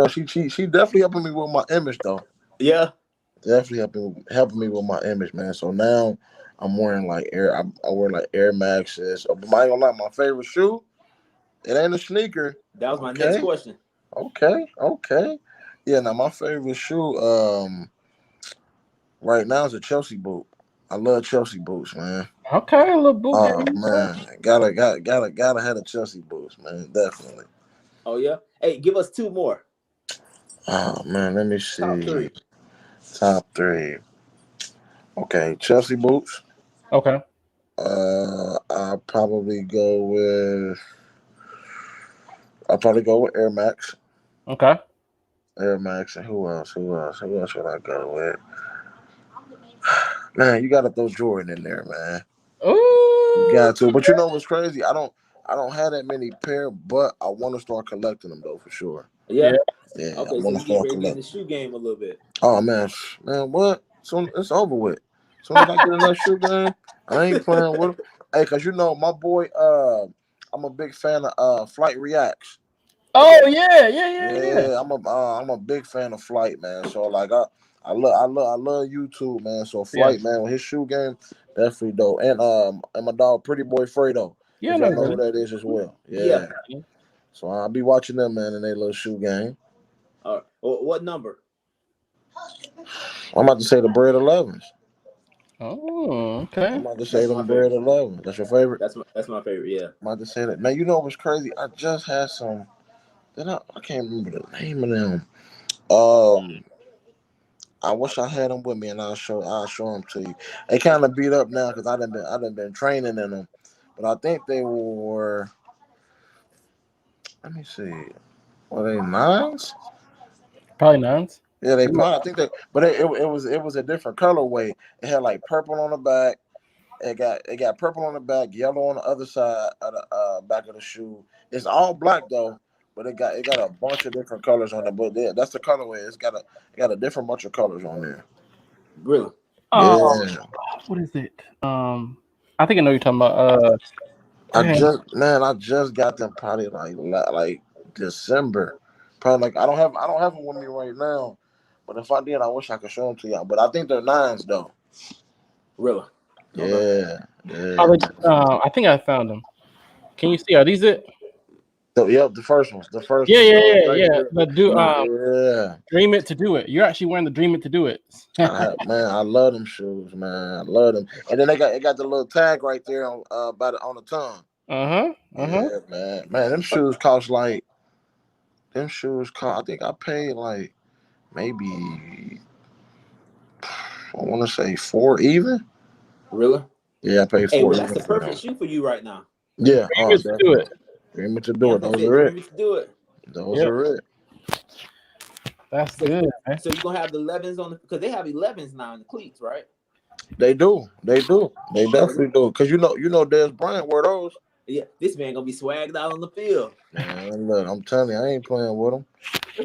she definitely helping me with my image though. Yeah. Definitely helping me with my image, man. So now I'm wearing like I wear like Air Maxes. But I ain't gonna lie, my favorite shoe, it ain't a sneaker. That was my next question. Okay. Yeah, now my favorite shoe, right now is a Chelsea boot. I love Chelsea boots, man. Okay, a little boot. Oh man, gotta have the Chelsea boots, man. Definitely. Oh yeah. Hey, give us two more. Oh man, let me see. Top three. Top three. Okay, Chelsea boots. Okay. I'll probably go with Air Max. Okay. Air Max, and who else would I go with? Man, you gotta throw Jordan in there, man. Ooh. You got to. But you know what's crazy? I don't have that many pair, but I want to start collecting them though for sure. Yeah. Yeah. Okay, I so want you to get start ready to get in collecting. the shoe game a little bit. Oh man, what? Soon it's over with. Soon as I get in that shoe game, I ain't playing with them. Hey, cause my boy, I'm a big fan of Flight Reacts. Oh yeah. I'm a big fan of Flight, man. So like I love YouTube, man. So Flight, man, with his shoe game, definitely dope. And my dog Pretty Boy Fredo. Yeah, If no, y'all know who that is as well. Yeah. So I'll be watching them, man, in their little shoe game. What number? I'm about to say the Bread 11s. Oh, okay. I'm about to say them Bread 11s. That's your favorite? That's my favorite, yeah. I'm about to say that. Now, you know what's crazy? I just had some. I can't remember the name of them. I wish I had them with me, and I'll show them to you. They kind of beat up now because I done been training in them, but I think they were. Let me see. Were they 9s? Probably 9s. Yeah, they probably. I think they, but it was a different colorway. It had like purple on the back. It got purple on the back, yellow on the other side of the back of the shoe. It's all black though, but it got a bunch of different colors on it. But that's the colorway. It got a different bunch of colors on there. Really? Yeah. What is it? I think I know you're talking about. I just got them probably like December. Probably like I don't have them with me right now, but if I did, I wish I could show them to y'all. But I think they're 9s though. Really? Yeah. I think I found them. Can you see? Are these it? Yep, the first ones. Yeah. There. The Dream It to Do It. You're actually wearing the Dream It to Do It. I love them shoes, man. I love them. And then it got the little tag right there on the tongue. Yeah, man. Them shoes cost like. I think I paid like maybe. I want to say 4 even. Really? Yeah, I paid 4. Hey, well, that's the perfect shoe for you right now. Yeah. Dream It to Do It. Dream It to Do It. Those are it. Dream It to Do It. Those are it. That's good, man. So you're gonna have the 11s on because they have 11s now in the cleats, right? They do. They definitely do. Cause you know, Des Bryant wear those. Yeah, this man gonna be swagged out on the field. Man, look, I'm telling you, I ain't playing with him.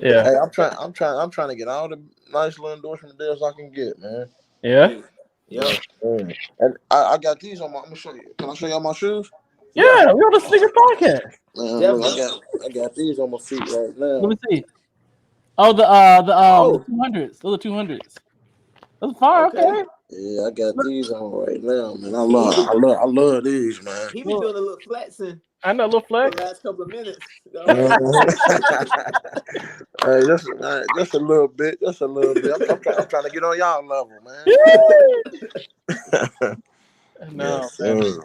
Yeah. Hey, I'm trying to get all the nice little endorsement deals I can get, man. Yeah. Yeah. And I got these on my. I'm gonna show you. Can I show y'all my shoes? Yeah, we're on the Sneaker Podcast. Man, look, I got these on my feet right now. Let me see. Oh, the 200s. Those are 200s. Those are fire. Okay. Yeah, I got these on right now, man. I love these, man. He been doing a little flexing. I know, a little flex. The last couple of minutes. Hey, just a little bit. I'm trying to get on y'all level, man. No, yes, sir.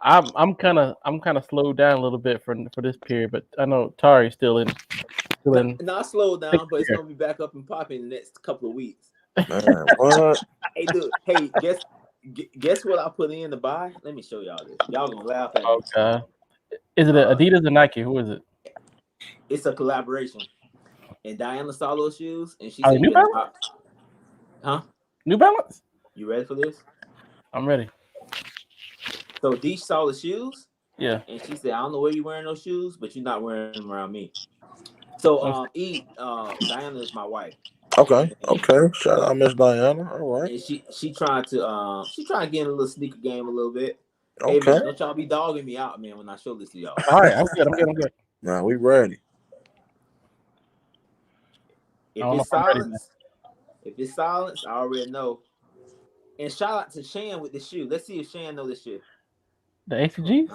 I'm kind of slowed down a little bit for this period, but I know Tari's still in. Not slowed down, but it's gonna be back up and popping in the next couple of weeks. Man, what? Hey, look. Hey, Guess what I put in to buy? Let me show y'all this. Y'all gonna laugh at me. Okay. Is it Adidas or Nike? Who is it? It's a collaboration. And Diana saw those shoes, and she Are said, New Balance? Huh? New Balance? You ready for this? I'm ready. So Dee saw the shoes, Yeah. and she said, I don't know where you're wearing those shoes, but you're not wearing them around me. So Diana is my wife. Okay. Shout out Miss Diana. All right. And she trying to get in a little sneaker game a little bit. Okay. Hey man, don't y'all be dogging me out, man, when I show this to y'all. All right, I'm good. Now we ready. If it's silence, I already know. And shout out to Shan with the shoe. Let's see if Shan know this shit. The ACGs?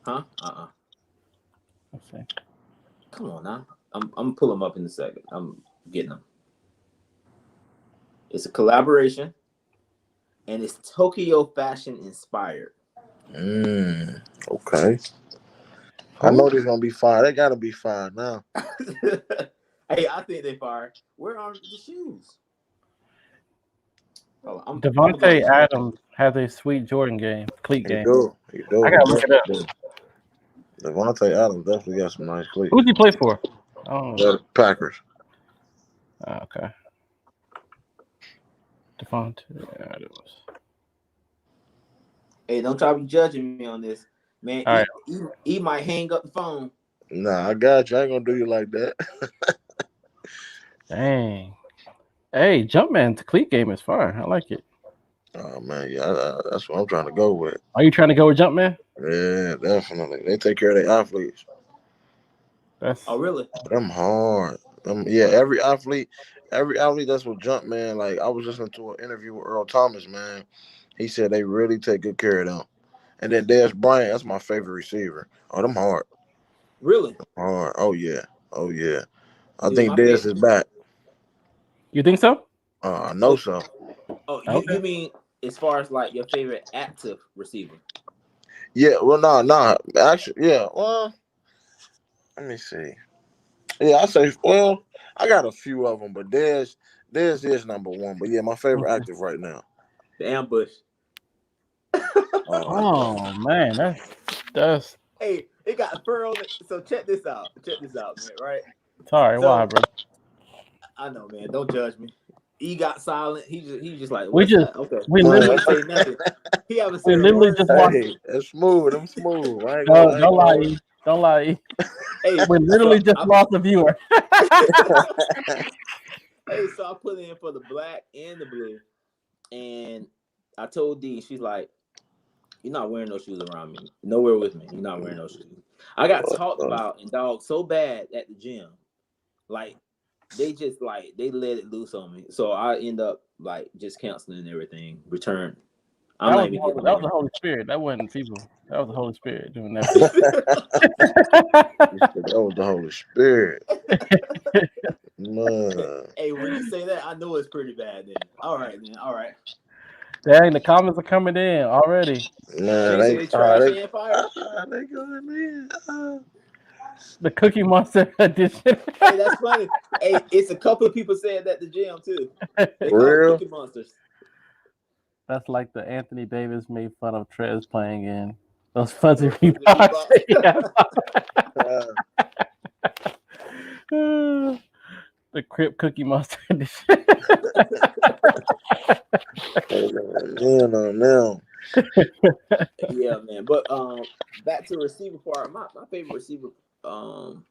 Huh? Let's see. Come on now. I'm gonna pull them up in a second. I'm getting them. It's a collaboration, and it's Tokyo fashion inspired. Okay. I know they're gonna be fire. They gotta be fire now. Hey, I think they fire. Where are the shoes? Devontae Adams has a sweet Jordan game, cleat game. He do. I gotta look it up. Devontae Adams definitely got some nice cleats. Who's he play for? Oh, The Packers. Okay. Devontae Adams. Hey, don't try to be judging me on this, man. All right. He might hang up the phone. Nah, I got you. I ain't gonna do you like that. Dang. Hey, Jumpman's cleat game is fire. I like it. Oh man, yeah, that's what I'm trying to go with. Are you trying to go with Jumpman? Yeah, definitely. They take care of their athletes. Oh really? Them hard. Every athlete that's with Jumpman. Like I was listening to an interview with Earl Thomas, man. He said they really take good care of them. And then Dez Bryant, that's my favorite receiver. Oh, them hard. Really? Hard. Oh yeah. I think Dez is back. You think so? I know so. Oh, you mean as far as like your favorite active receiver? Yeah, well, no. Actually, yeah. Well, let me see. Yeah, I say, well, I got a few of them, but Dez is number one. But yeah, my favorite active right now. The ambush. Oh man, that's. Hey, it got fur on it. So check this out, man. Right? Sorry, why, bro? I know, man. Don't judge me. He got silent. He just like we literally say nothing. He haven't said we literally just watched. It's smooth. I'm smooth. Right? Don't lie. Hey, we literally just lost a viewer. Hey, so I put in for the black and the blue, and I told Dee, she's like, "You're not wearing those shoes around me. Nowhere with me. You're not wearing those shoes." I got talked about and dogged so bad at the gym, like. They just they let it loose on me, so I end up just canceling everything. Return. That was the Holy Spirit. That wasn't people. That was the Holy Spirit doing that. That was the Holy Spirit. Man. Hey, when you say that, I know it's pretty bad. Then all right. Dang, the comments are coming in already. Man, they trash and fire. They going in. The Cookie Monster edition. Hey, that's funny. Hey, it's a couple of people saying that at the gym too. They call them Cookie Monsters. That's like the Anthony Davis made fun of Trez playing in those fuzzy Reeboks. The Crip Cookie Monster edition. No. Yeah, man. But back to the receiver part. My favorite receiver. You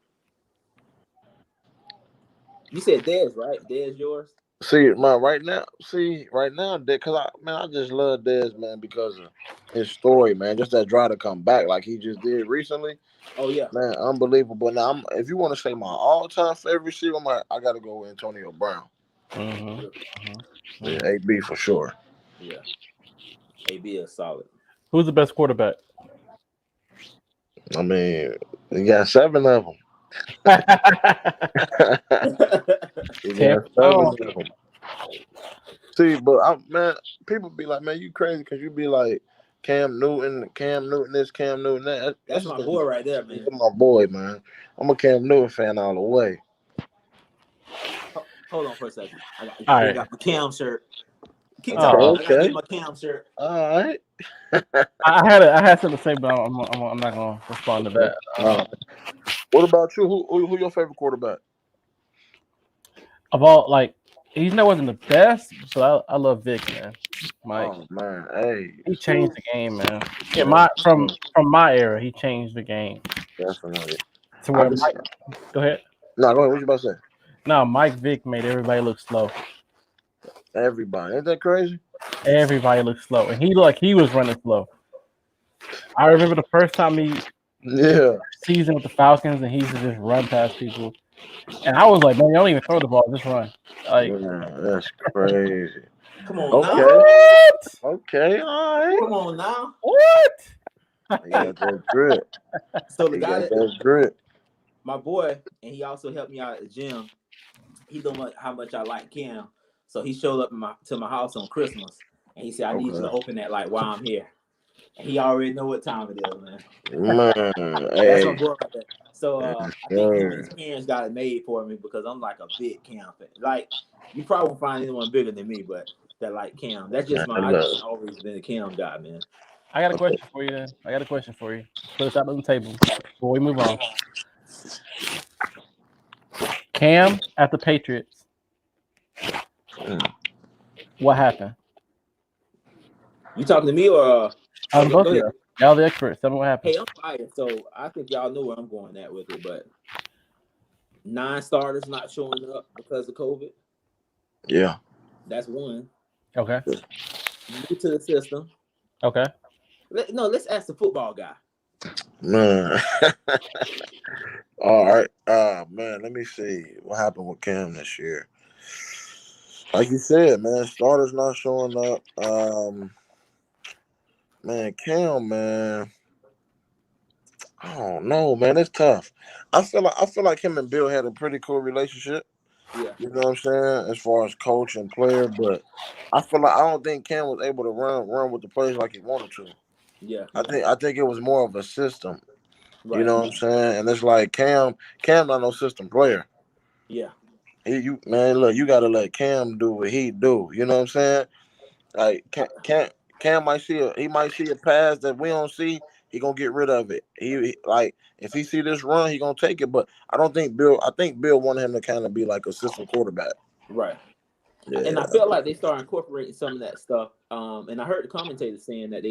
said Dez, right? Dez yours? Right now, because I just love Dez, man, because of his story, man. Just that drive to come back like he just did recently. Oh yeah, man, unbelievable. Now, if you want to say my all-time favorite receiver, I got to go with Antonio Brown. Yeah, AB for sure. Yeah, AB is solid. Who's the best quarterback? I mean, you got 7 of them. See, but people be like, man, you crazy because you be like Cam Newton this, Cam Newton that. That's my boy right there, man. That's my boy, man. I'm a Cam Newton fan all the way. Hold on for a second. I got the Cam shirt. Keep talking. Okay. I gotta get my Cam shirt. All right. I had something to say, but I'm not gonna respond to that. What about you? Who your favorite quarterback? Of all, like, he wasn't the best, so I love Vic, man. Mike, Oh man, hey, he changed the game, man. Yeah, from my era, he changed the game. Definitely. To where Mike, go ahead. No, go ahead. What you about to say? No, Mike Vick made everybody look slow. Everybody, ain't that crazy? Everybody looked slow, and he looked like he was running slow. I remember the first time season with the Falcons, and he used to just run past people. And I was like, man, you don't even throw the ball, just run. Like, that's crazy. Come on now. What? Okay, all right. Come on now. What? He got that grit. So the guy that grit. My boy, and he also helped me out at the gym. He know how much I like Cam. So he showed up to my house on Christmas, and he said, I need you to open that like while I'm here. And he already know what time it is, man. That's my boy right there. So I think him and his parents got it made for me because I'm like a big Cam fan. Like, you probably won't find anyone bigger than me, but that like Cam. That's just I've always been a Cam guy, man. I got a question for you then. Put us out on the table before we move on. Cam at the Patriots. What happened? You talking to me or? I'm both of you. Y'all the experts. Tell me what happened. Hey, I'm fired, so I think y'all know where I'm going at with it. But 9 starters not showing up because of COVID. Yeah, that's one. Okay. New to the system. Okay. Let's ask the football guy. Man. All right. Man, let me see what happened with Cam this year. Like you said, man, starters not showing up. Man, Cam, man. I don't know, man. It's tough. I feel like him and Bill had a pretty cool relationship. Yeah. You know what I'm saying? As far as coach and player, but I don't think Cam was able to run with the players like he wanted to. Yeah. I think it was more of a system. Right. You know what I'm saying? And it's like Cam not no system player. Yeah. Look, you gotta let Cam do what he do. You know what I'm saying? Like Cam might see a pass that we don't see, he gonna get rid of it. He like if he see this run, he gonna take it. But I think Bill wanted him to kind of be like a system quarterback. Right. Yeah. And I felt like they started incorporating some of that stuff. And I heard the commentators saying that they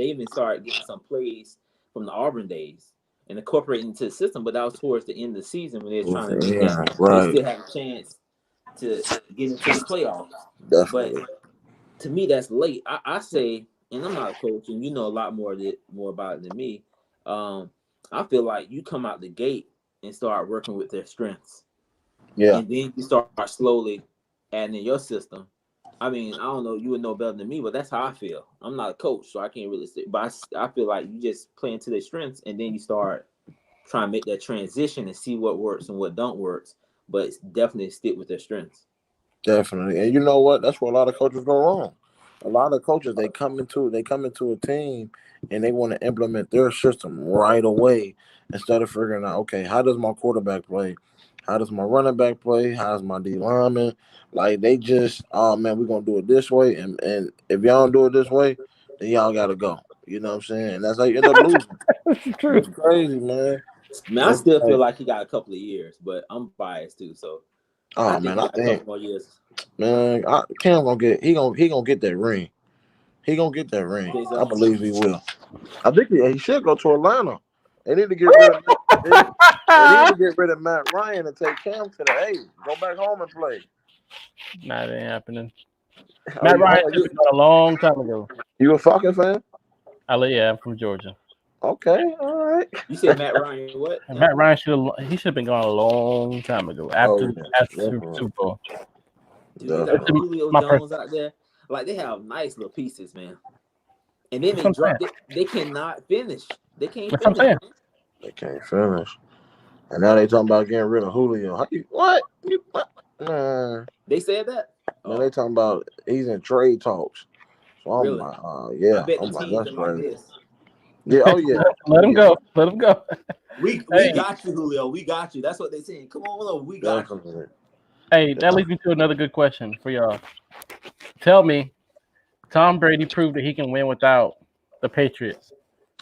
even started getting some plays from the Auburn days and incorporating into the system, but that was towards the end of the season when they were trying to they still have a chance to get into the playoffs. Definitely. But to me, that's late. I say, and I'm not a coach, and you know a lot more about it than me. I feel like you come out the gate and start working with their strengths. Yeah. And then you start slowly adding in your system. I mean, I don't know, you would know better than me, but that's how I feel. I'm not a coach, so I can't really say. But I feel like you just play into their strengths, and then you start trying to make that transition and see what works and what don't work. But definitely stick with their strengths. Definitely. And you know what? That's where a lot of coaches go wrong. A lot of coaches, they come into a team and they want to implement their system right away instead of figuring out, okay, how does my quarterback play? How does my running back play? How's my D lineman? Like they just, oh man, we're gonna do it this way, and if y'all don't do it this way, then y'all gotta go. You know what I'm saying? And that's how you end up losing. That's true. It's crazy, man. I still feel like he got a couple of years, but I'm biased too, so I think a couple more years. Man, Cam gonna get that ring. He gonna get that ring. I believe he will. I think he should go to Atlanta. They need to get rid of Matt Ryan and take Cam to the A. Go back home and play. Nah, that ain't happening. Matt Ryan should have gone a long time ago. You a Falcons fan? I'm from Georgia. Okay, all right. You said Matt Ryan what? Matt Ryan should have been gone a long time ago after Super Bowl. Dude, you got Julio Jones out there. Like they have nice little pieces, man. And then they drop it. They cannot finish. They can't finish. They can't finish. And now they talking about getting rid of Julio. What? They said that? Man, they talking about he's in trade talks. So I'm really? like, yeah. I bet the teams are like this. Yeah, oh yeah. Let him go. Let him go. We got you, Julio. We got you. That's what they're saying. Come on over. We got you. Hey, that leads me to another good question for y'all. Tell me, Tom Brady proved that he can win without the Patriots.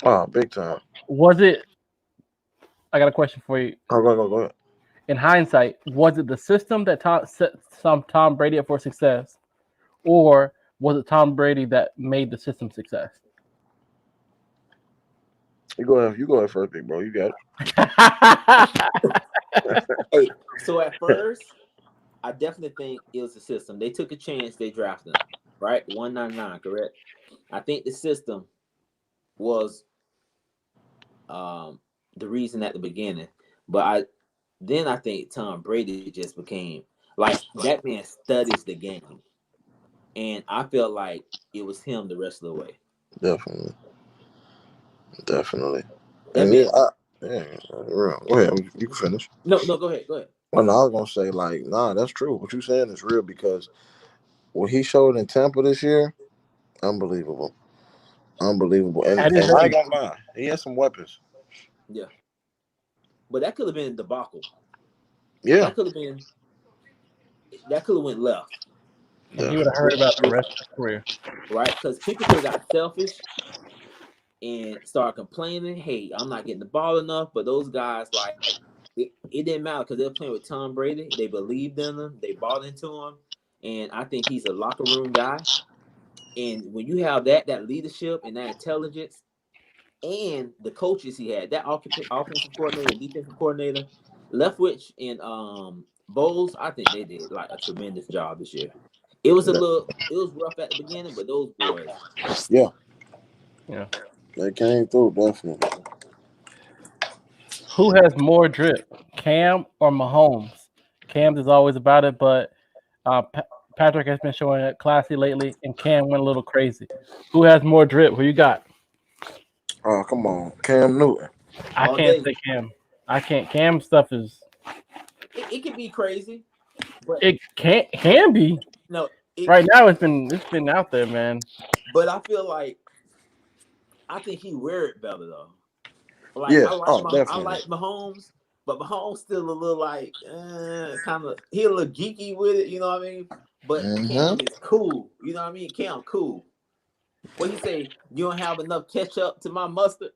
Oh, big time. Was it? I got a question for you. Oh, go ahead. In hindsight, was it the system that set Tom Brady up for success, or was it Tom Brady that made the system success? You go ahead first, big bro. You got it. Hey, so at first, I definitely think it was the system. They took a chance. They drafted him, right? 199, correct? I think the system was the reason at the beginning, but I think Tom Brady just became like that man studies the game, and I felt like it was him the rest of the way. Definitely. That And man. go ahead. You can finish. No, go ahead. Well, no, I was gonna say like, nah, that's true. What you saying is real because what he showed in Tampa this year, unbelievable. And At his I age. ain't gonna lie, he has some weapons. Yeah, but that could have been a debacle. Yeah, That could have went left. And he would have heard about the rest of his career. Right? Because people could have got selfish and start complaining, hey, I'm not getting the ball enough. But those guys, like, it didn't matter because they're playing with Tom Brady. They believed in him. They bought into him. And I think he's a locker room guy. And when you have that leadership and that intelligence and the coaches he had, that offensive coordinator, defensive coordinator, Leftwich and Bowles, I think they did like a tremendous job this year. It was rough at the beginning, but those boys. Yeah. Yeah. They came through, definitely. Who has more drip, Cam or Mahomes? Cam's is always about it, but Patrick has been showing it classy lately, and Cam went a little crazy. Who has more drip? Who you got? Oh, come on. Cam Newton. I can't say Cam. I can't. Cam stuff is. It can be crazy, but It can be. no. Right now, it's been out there, man. But I feel like I think he wear it better though. Like Yes. I like Mahomes, but Mahomes still a little like kind of he a little geeky with it, you know what I mean? But Cam is cool, you know what I mean? Cam cool. What he say? You don't have enough ketchup to my mustard.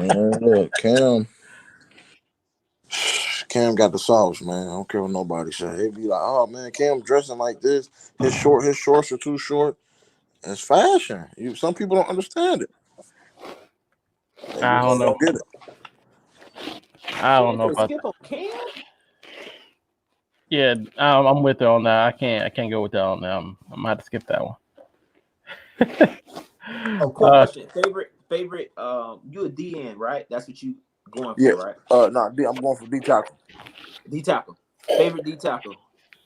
Look, Cam got the sauce, man. I don't care what nobody say. He'd be like, "Oh man, Cam dressing like this. His shorts are too short. It's fashion. Some people don't understand it. I don't know. Get it. I don't know about skip on Cam. Yeah, I'm with her on that. I can't go with that on that. I'm gonna have to skip that one. Question. Favorite. You a DN, right? That's what you going for, right? No, I'm going for D tackle. D tackle. Favorite D tackle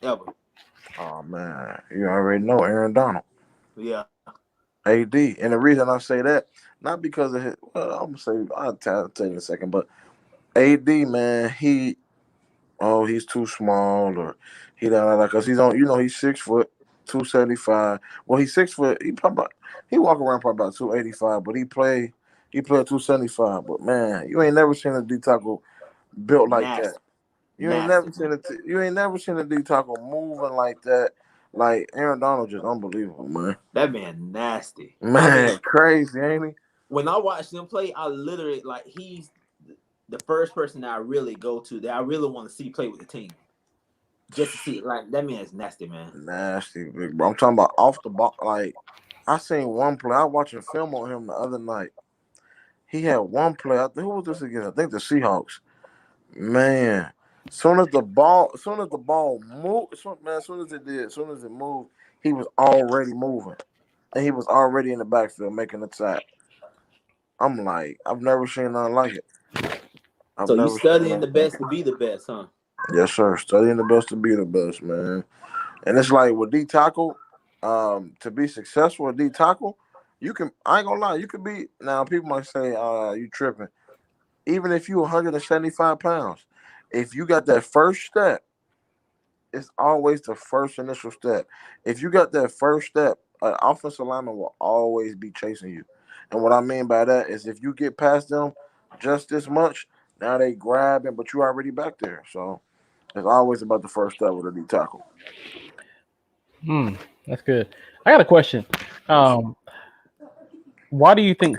ever. Oh man, you already know Aaron Donald. Yeah. AD, and the reason I say that, not because of his. Well, I'm gonna say I'll tell you in a second, but AD, man, he's too small, or he don't like, cause he's on. He's 6 foot, 275. Well, he's 6 foot. He walk around probably about 285, but he play 275. But man, you ain't never seen a D tackle built like that. You ain't never seen a D tackle moving like that. Like Aaron Donald, just unbelievable, man. That man nasty. Man, crazy, ain't he? When I watch him play, I literally like he's the first person that I really go to that I really want to see play with the team. Just to see, like that man is nasty, man. Nasty, big bro. I'm talking about off the ball. Like I seen one play. I watched a film on him the other night. He had one play. Who was this again? I think the Seahawks. Man, soon as the ball moved, as soon as it moved, he was already moving, and he was already in the backfield making the sack. I'm like, I've never seen nothing like it. So you studying the best to be the best, huh? Yes, sir. Studying the best to be the best, man. And it's like with D tackle, to be successful at D tackle, I ain't gonna lie, you could be, now people might say, you tripping. Even if you 175 pounds, if you got that first step, it's always the first initial step. If you got that first step, an offensive lineman will always be chasing you. And what I mean by that is if you get past them just this much, now they grabbing, but you already back there. So it's always about the first step with a D tackle. That's good. I got a question. Why do you think?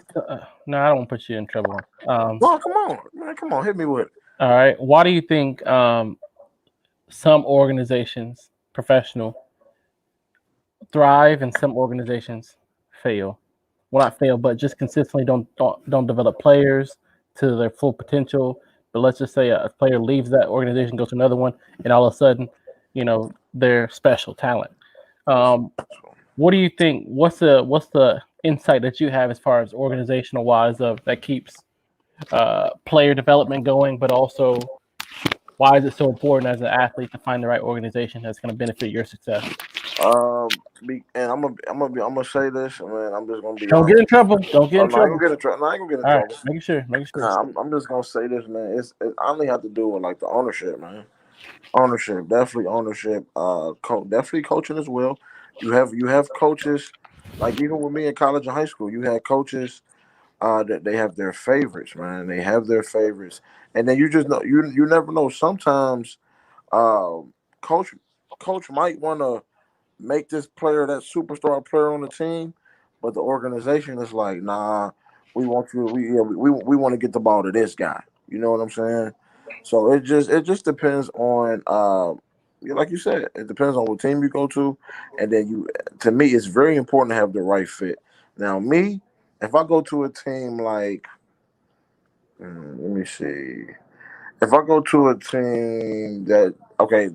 No, I don't want to put you in trouble. No, come on, man, come on, hit me with it. All right. Why do you think some organizations, professional, thrive and some organizations fail? Well, not fail, but just consistently don't develop players to their full potential. But let's just say a player leaves that organization, goes to another one, and all of a sudden, they're special talent. What do you think? What's the insight that you have as far as organizational wise of that keeps player development going, but also why is it so important as an athlete to find the right organization that's going to benefit your success? And I'm gonna say this, man. I'm just gonna be Don't honest. get in trouble. Don't get Oh, in no, I ain't trouble. gonna get in trouble. No, I ain't gonna get in All right, trouble. making sure. Nah, I'm just gonna say this, man. It only have to do with like the ownership, man. Ownership, definitely ownership. Definitely coaching as well. You have coaches, like even with me in college and high school, you had coaches that they have their favorites, man. They have their favorites, and then you just know you never know. Sometimes, uh, coach coach might want to make this player that superstar player on the team, but the organization is like, nah, we want you. We want to get the ball to this guy. You know what I'm saying? So it just depends on like you said, it depends on what team you go to, and then to me it's very important to have the right fit. Now me, if I go to a team like let me see. If I go to a team that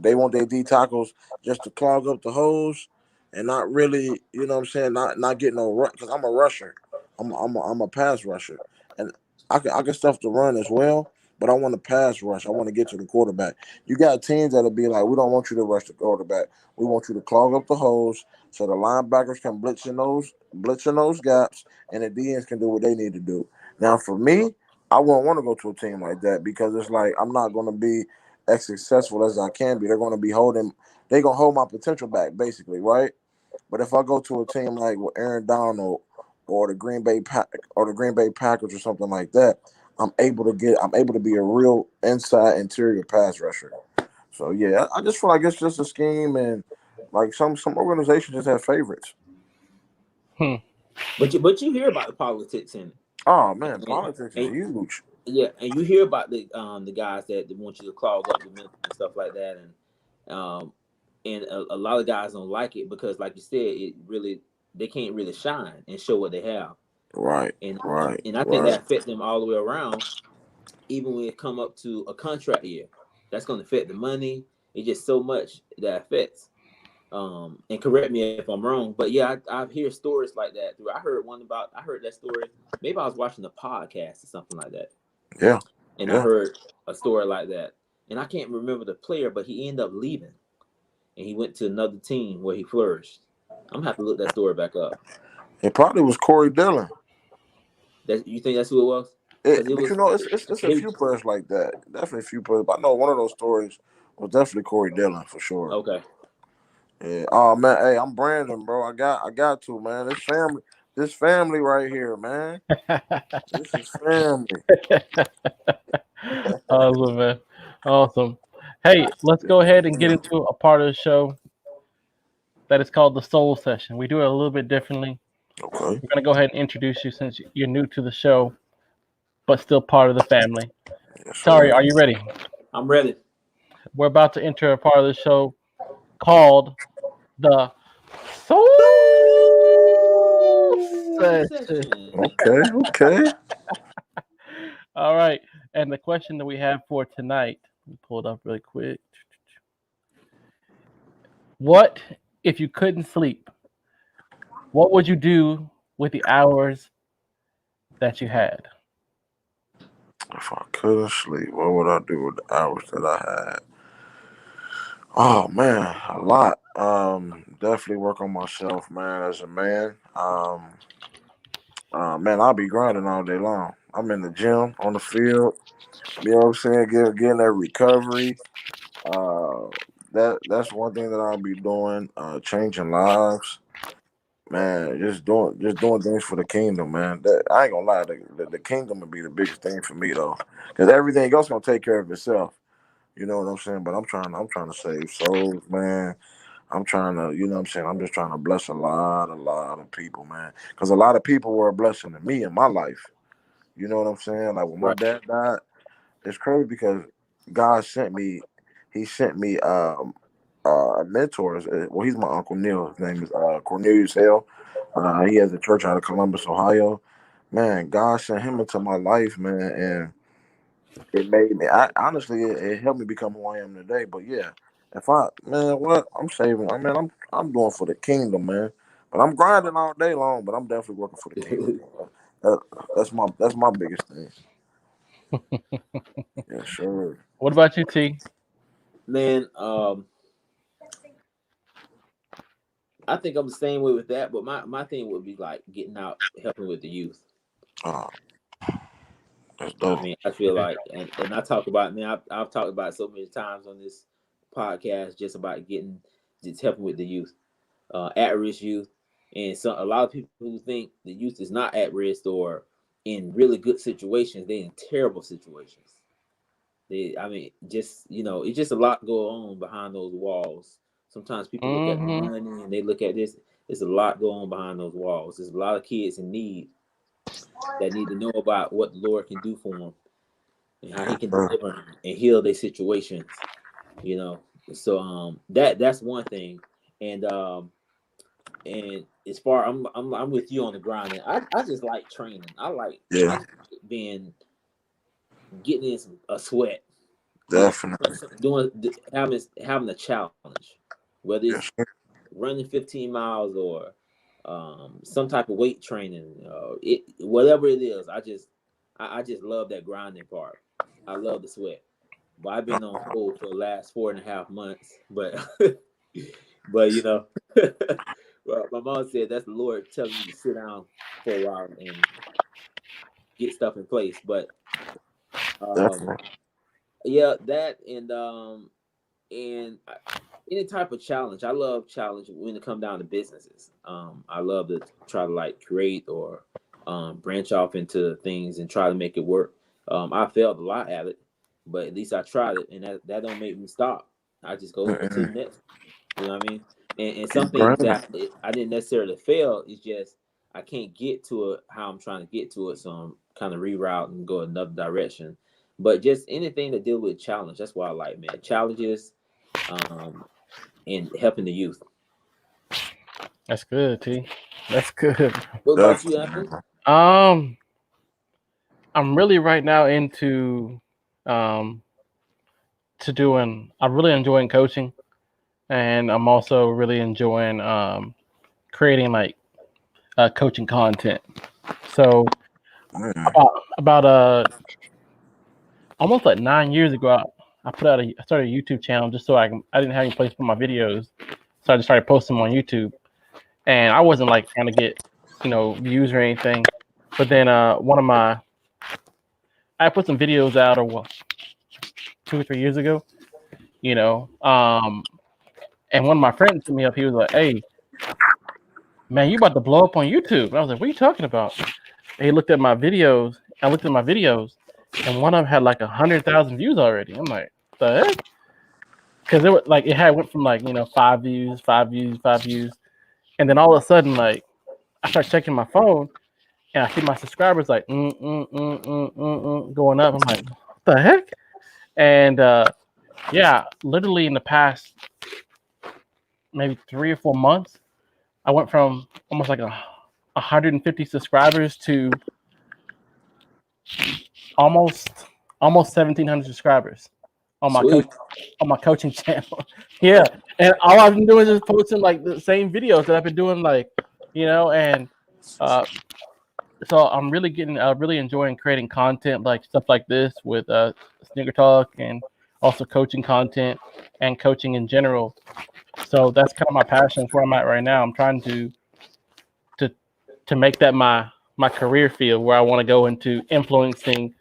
they want their D tackles just to clog up the holes and not really, you know what I'm saying, not get no run because I'm a rusher. I'm a pass rusher. And I can stuff the run as well, but I want to pass rush. I want to get to the quarterback. You got teams that'll be like, we don't want you to rush the quarterback. We want you to clog up the holes so the linebackers can blitz in those gaps and the DNs can do what they need to do. Now for me, I wouldn't want to go to a team like that because it's like I'm not going to be as successful as I can be. They're going to hold my potential back, basically, right? But if I go to a team like with Aaron Donald or the Green Bay Packers or something like that, I'm able to be a real inside interior pass rusher. So yeah, I just feel like it's just a scheme and like some organizations just have favorites. Hmm. But you hear about the politics in it. Oh man, And, politics is and huge. yeah, and you hear about the guys that want you to clog up the middle and stuff like that, and a lot of guys don't like it because, like you said, they can't really shine and show what they have, Right, and right, and I think right. that affect them all the way around, even when it come up to a contract year. That's going to affect the money. It's just so much that affects. And correct me if I'm wrong, but yeah, I hear stories like that. I heard that story. Maybe I was watching a podcast or something like that, Yeah, and I yeah. heard a story like that. And I can't remember the player, but he ended up leaving, and he went to another team where he flourished. I'm gonna have to look that story back up. It probably was Corey Dillon. That you think that's who it was? Because it But was it's a they few players like that. Definitely a few players. But I know one of those stories was definitely Corey Dillon for sure. okay. Yeah. Oh man, hey, I'm Brandon, bro. I got to, man. This family right here, man. This is family. Awesome, man. Awesome. Hey, let's go ahead and get into a part of the show that is called the Soul Session. We do it a little bit differently. Okay. We're going to go ahead and introduce you since you're new to the show, but still part of the family. Yes, Tari, sir. are you ready? I'm ready. We're about to enter a part of the show called the Soul Session. Okay, okay. All right. And the question that we have for tonight, let me pull it up really quick. What if you couldn't sleep? What would you do with the hours that you had? If I couldn't sleep, what would I do with the hours that I had? Oh man, a lot. Definitely work on myself, man. As a man, man, I'll be grinding all day long. I'm in the gym, on the field. You know what I'm saying? Getting that recovery. Uh, that's one thing that I'll be doing. Changing lives, man. Just doing things for the kingdom, man. I ain't gonna lie, the kingdom would be the biggest thing for me though, because everything else gonna take care of itself. You know what I'm saying? But I'm trying to save souls, man. I'm trying to, you know what I'm saying? I'm just trying to bless a lot of people, man. Because a lot of people were a blessing to me in my life. You know what I'm saying? Like when my dad died, it's crazy because God sent me, he sent me mentors. Well, he's my Uncle Neil. His name is Cornelius Hale. He has a church out of Columbus, Ohio. Man, God sent him into my life, man, and it made me. Honestly, it helped me become who I am today. But yeah, if I, man, what I'm saving, I mean, I'm doing for the kingdom, man. But I'm grinding all day long. But I'm definitely working for the kingdom. That, that's my biggest thing. Yeah, sure. What about you, T? Man, I think I'm the same way with that, but my thing would be like getting out, helping with the youth. That's I dope. mean, I feel like, and I talk about, man, I've talked about it so many times on this podcast, just about just helping with the youth, at-risk youth, and a lot of people who think the youth is not at risk or in really good situations, they in terrible situations. I mean, just it's just a lot going on behind those walls. Sometimes people look at the money and they look at this. There's a lot going on behind those walls. There's a lot of kids in need that need to know about what the Lord can do for them and how He can deliver and heal their situations. So that's one thing, and as far I'm with you on the grinding. I just like training. I just being getting in a sweat. Definitely. Having a challenge, whether it's running 15 miles or some type of weight training, whatever it is. I just love that grinding part. I love the sweat. But I've been on hold for the last 4.5 months. But but well, my mom said that's the Lord telling you to sit down for a while and get stuff in place. But yeah, that and any type of challenge. I love challenge when it comes down to businesses. I love to try to like create or branch off into things and try to make it work. I failed a lot at it, but at least I tried it, and that don't make me stop. I just go to the next. You know what I mean? And some things that I didn't necessarily fail. It's just I can't get to it how I'm trying to get to it, so I'm kind of reroute and go another direction. But just anything to deal with challenge. That's what I like, man. Challenges, and helping the youth. That's good, T. That's good. What about you, Anthony? I'm really right now into I'm really enjoying coaching, and I'm also really enjoying creating like coaching content. So about almost like 9 years ago, I started a YouTube channel just so I didn't have any place to put my videos, so I just started posting them on YouTube, and I wasn't like trying to get views or anything, but then I put some videos out 2 or 3 years ago, and one of my friends hit me up. He was like, "Hey, man, you about to blow up on YouTube?" And I was like, "What are you talking about?" And he looked at my videos. I looked at my videos, and one of them had like 100,000 views already. I'm like, the heck? Because it went from 5 views, 5 views, 5 views, and then all of a sudden I start checking my phone, and I see my subscribers like going up. I'm like, what the heck? And yeah, literally in the past maybe 3 or 4 months, I went from almost like 150 subscribers to almost 1,700 subscribers on my coaching channel. Yeah, and all I've been doing is posting like the same videos that I've been doing, and so I'm really enjoying creating content like stuff like this with Sneaker Talk, and also coaching content and coaching in general. So that's kind of my passion. That's where I'm at right now. I'm trying to make that my career field, where I want to go into influencing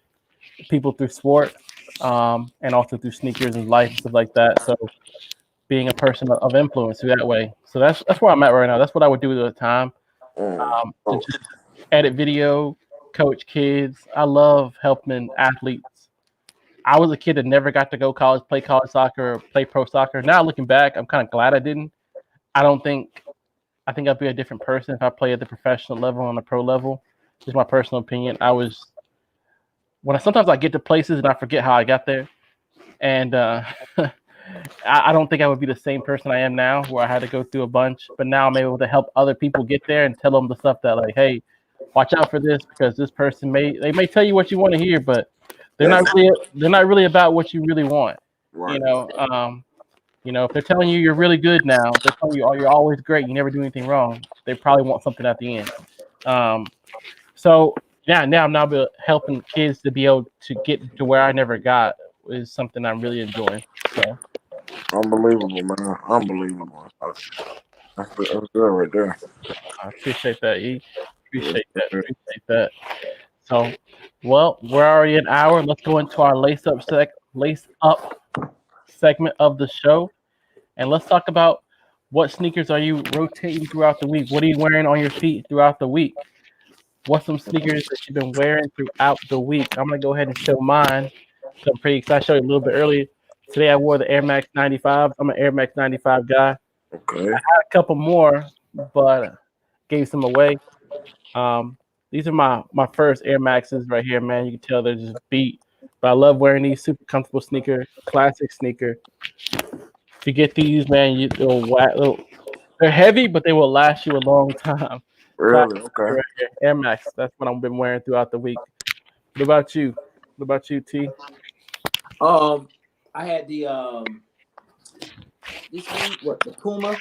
people through sport, and also through sneakers and life and stuff like that. So being a person of influence through that way. So that's where I'm at right now. That's what I would do at the time. To just edit video, coach kids. I love helping athletes. I was a kid that never got to go play college soccer, or play pro soccer. Now looking back, I'm kind of glad I didn't, I think I'd be a different person if I play at the professional level on the pro level. Just my personal opinion. Sometimes I get to places and I forget how I got there, and I don't think I would be the same person I am now, where I had to go through a bunch. But now I'm able to help other people get there and tell them the stuff that, like, hey, watch out for this because this person may tell you what you want to hear, but they're not really about what you really want. Right. If they're telling you you're really good now, they're telling you, oh, you're always great, you never do anything wrong. They probably want something at the end. So now I'm now helping kids to be able to get to where I never got is something I'm really enjoying. So Unbelievable, man. Unbelievable. That's good right there. I appreciate that, E. Appreciate that. So, well, we're already an hour. Let's go into our lace up segment of the show, and let's talk about what sneakers are you rotating throughout the week. What are you wearing on your feet throughout the week? What's some sneakers that you've been wearing throughout the week? I'm gonna go ahead and show mine. So I'm pretty excited. I showed you a little bit earlier. Today I wore the Air Max 95. I'm an Air Max 95 guy. Okay. I had a couple more, but gave some away. These are my first Air Maxes right here, man. You can tell they're just beat. But I love wearing these super comfortable sneaker, classic sneaker. If you get these, man, they're heavy, but they will last you a long time. Really? Okay. Right here. Air Max. That's what I've been wearing throughout the week. What about you? What about you, T? I had the this week the Puma.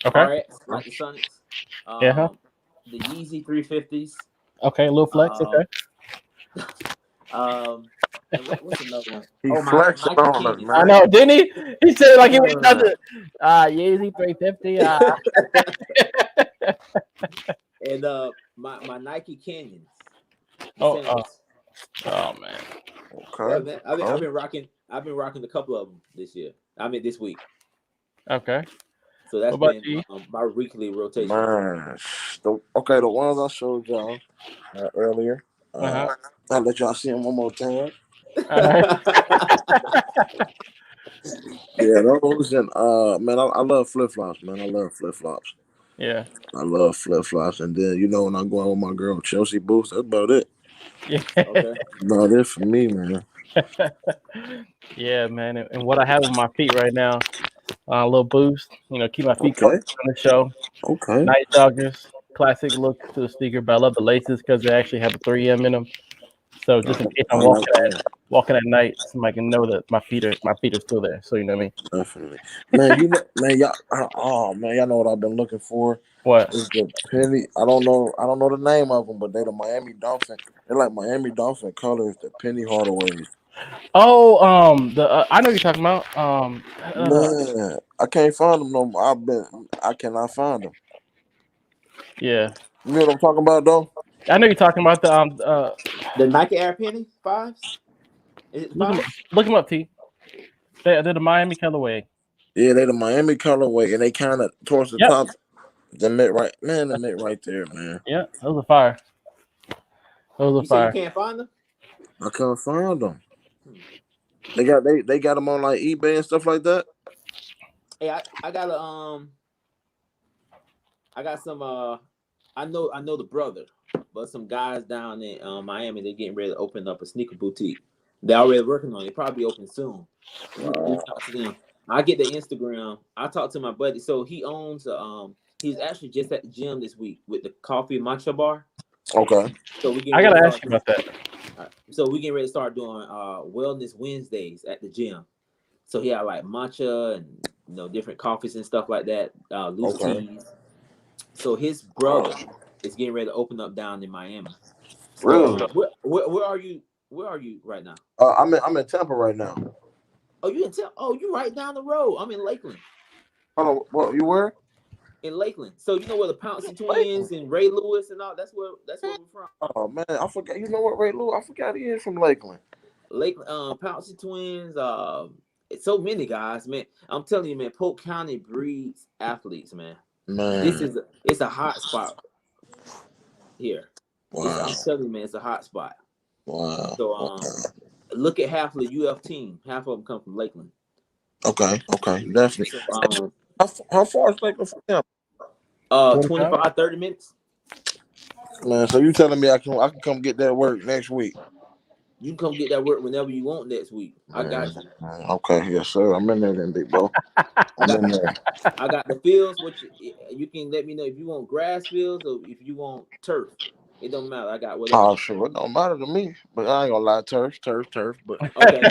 Okay. RX, like the Sonics. The Yeezy 350s. Okay, a little flex. Okay. And what's another one? He flexed on us, man. I know, didn't he? He said like he was nothing. Yeezy 350. And my Nike Canyons. Oh man. Okay. Yeah, man. I've been rocking a couple of them this week. Okay. So that's been my weekly rotation. Man, the ones I showed y'all earlier. I'll let y'all see them one more time. Yeah, those and man, I love flip flops, man. I love flip flops. Yeah. I love flip flops, and then when I go out with my girl Chelsea boots, that's about it. Yeah. Okay. No, that's for me, man. Yeah, man. And what I have on my feet right now, a little boost. Keep my feet comfortable on the show. Okay. Night joggers, classic look to the sneaker, but I love the laces because they actually have a 3M in them. So just in case I'm walking at night, somebody can know that my feet are still there. So you know what I mean? Definitely, man. Man, y'all know what I've been looking for. What? Is the penny? I don't know the name of them, but they're the Miami Dolphin. They're like Miami Dolphin colors, the Penny Hardaways. Oh, I know what you're talking about. Man, I can't find them no more. I cannot find them. Yeah. You know what I'm talking about, though? I know you're talking about the Nike Air Penny 5s. Is it 5s? Look them up, T. They're the Miami colorway. Yeah, they're the Miami colorway, and they kind of towards the top. The mid right there, man. Yeah, those are fire. You say you can't find them? I can't find them. They got them on like eBay and stuff like that. Hey, I got some I know the brother, but some guys down in Miami, they're getting ready to open up a sneaker boutique. They're already working on it. It'll probably open soon. Talk to them. I get the Instagram. I talked to my buddy. So he owns he's actually just at the gym this week with the coffee matcha bar. Okay. So I gotta ask you about that. So we getting ready to start doing wellness Wednesdays at the gym. So he had like matcha and different coffees and stuff like that. Loose teas. So his brother is getting ready to open up down in Miami. Really? Where are you? Where are you right now? I'm in Tampa right now. Oh, you in Tampa? Oh, you right down the road. I'm in Lakeland. Hold on, what you were? In Lakeland. So you know where the Pouncey twins and Ray Lewis and all. That's where we're from. Oh man, I forgot. You know what, Ray Lewis? I forgot he is from Lakeland. Lakeland, Pouncey twins. So many guys, man. I'm telling you, man. Polk County breeds athletes, man. Man, it's a hot spot here. Wow. I'm telling you, man, it's a hot spot. Wow. So look at half of the UF team. Half of them come from Lakeland. Okay, definitely. So, How far is Lakeland from him? 25, 30 minutes. Man, so you telling me I can come get that work next week? You can come get that work whenever you want next week. I got you. Okay, yes, sir. I'm in there then, big bro. I'm in there. I got the fields. You can let me know if you want grass fields or if you want turf. It don't matter. I got whatever. Oh, sure. It don't matter to me. But I ain't gonna lie, turf. But okay.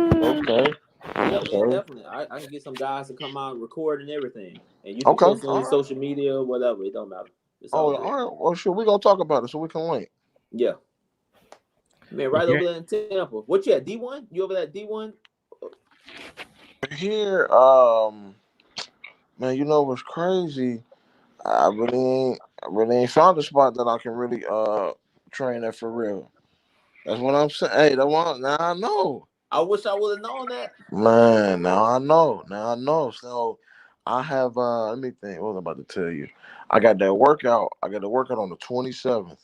Okay. Yeah, man, definitely. I can get some guys to come out and record and everything. And you can post on your social media or whatever. It don't matter. It's all right. Well, sure. We're gonna talk about it so we can link. Yeah. Man, right over there in Tampa. What you at, D1? You over there at D1? Here, man, you know what's crazy? I really ain't found a spot that I can really train at for real. That's what I'm saying. Hey, now I know. I wish I would have known that. Man, now I know. So I have let me think. What was I about to tell you? I got that workout. I got the workout on the 27th.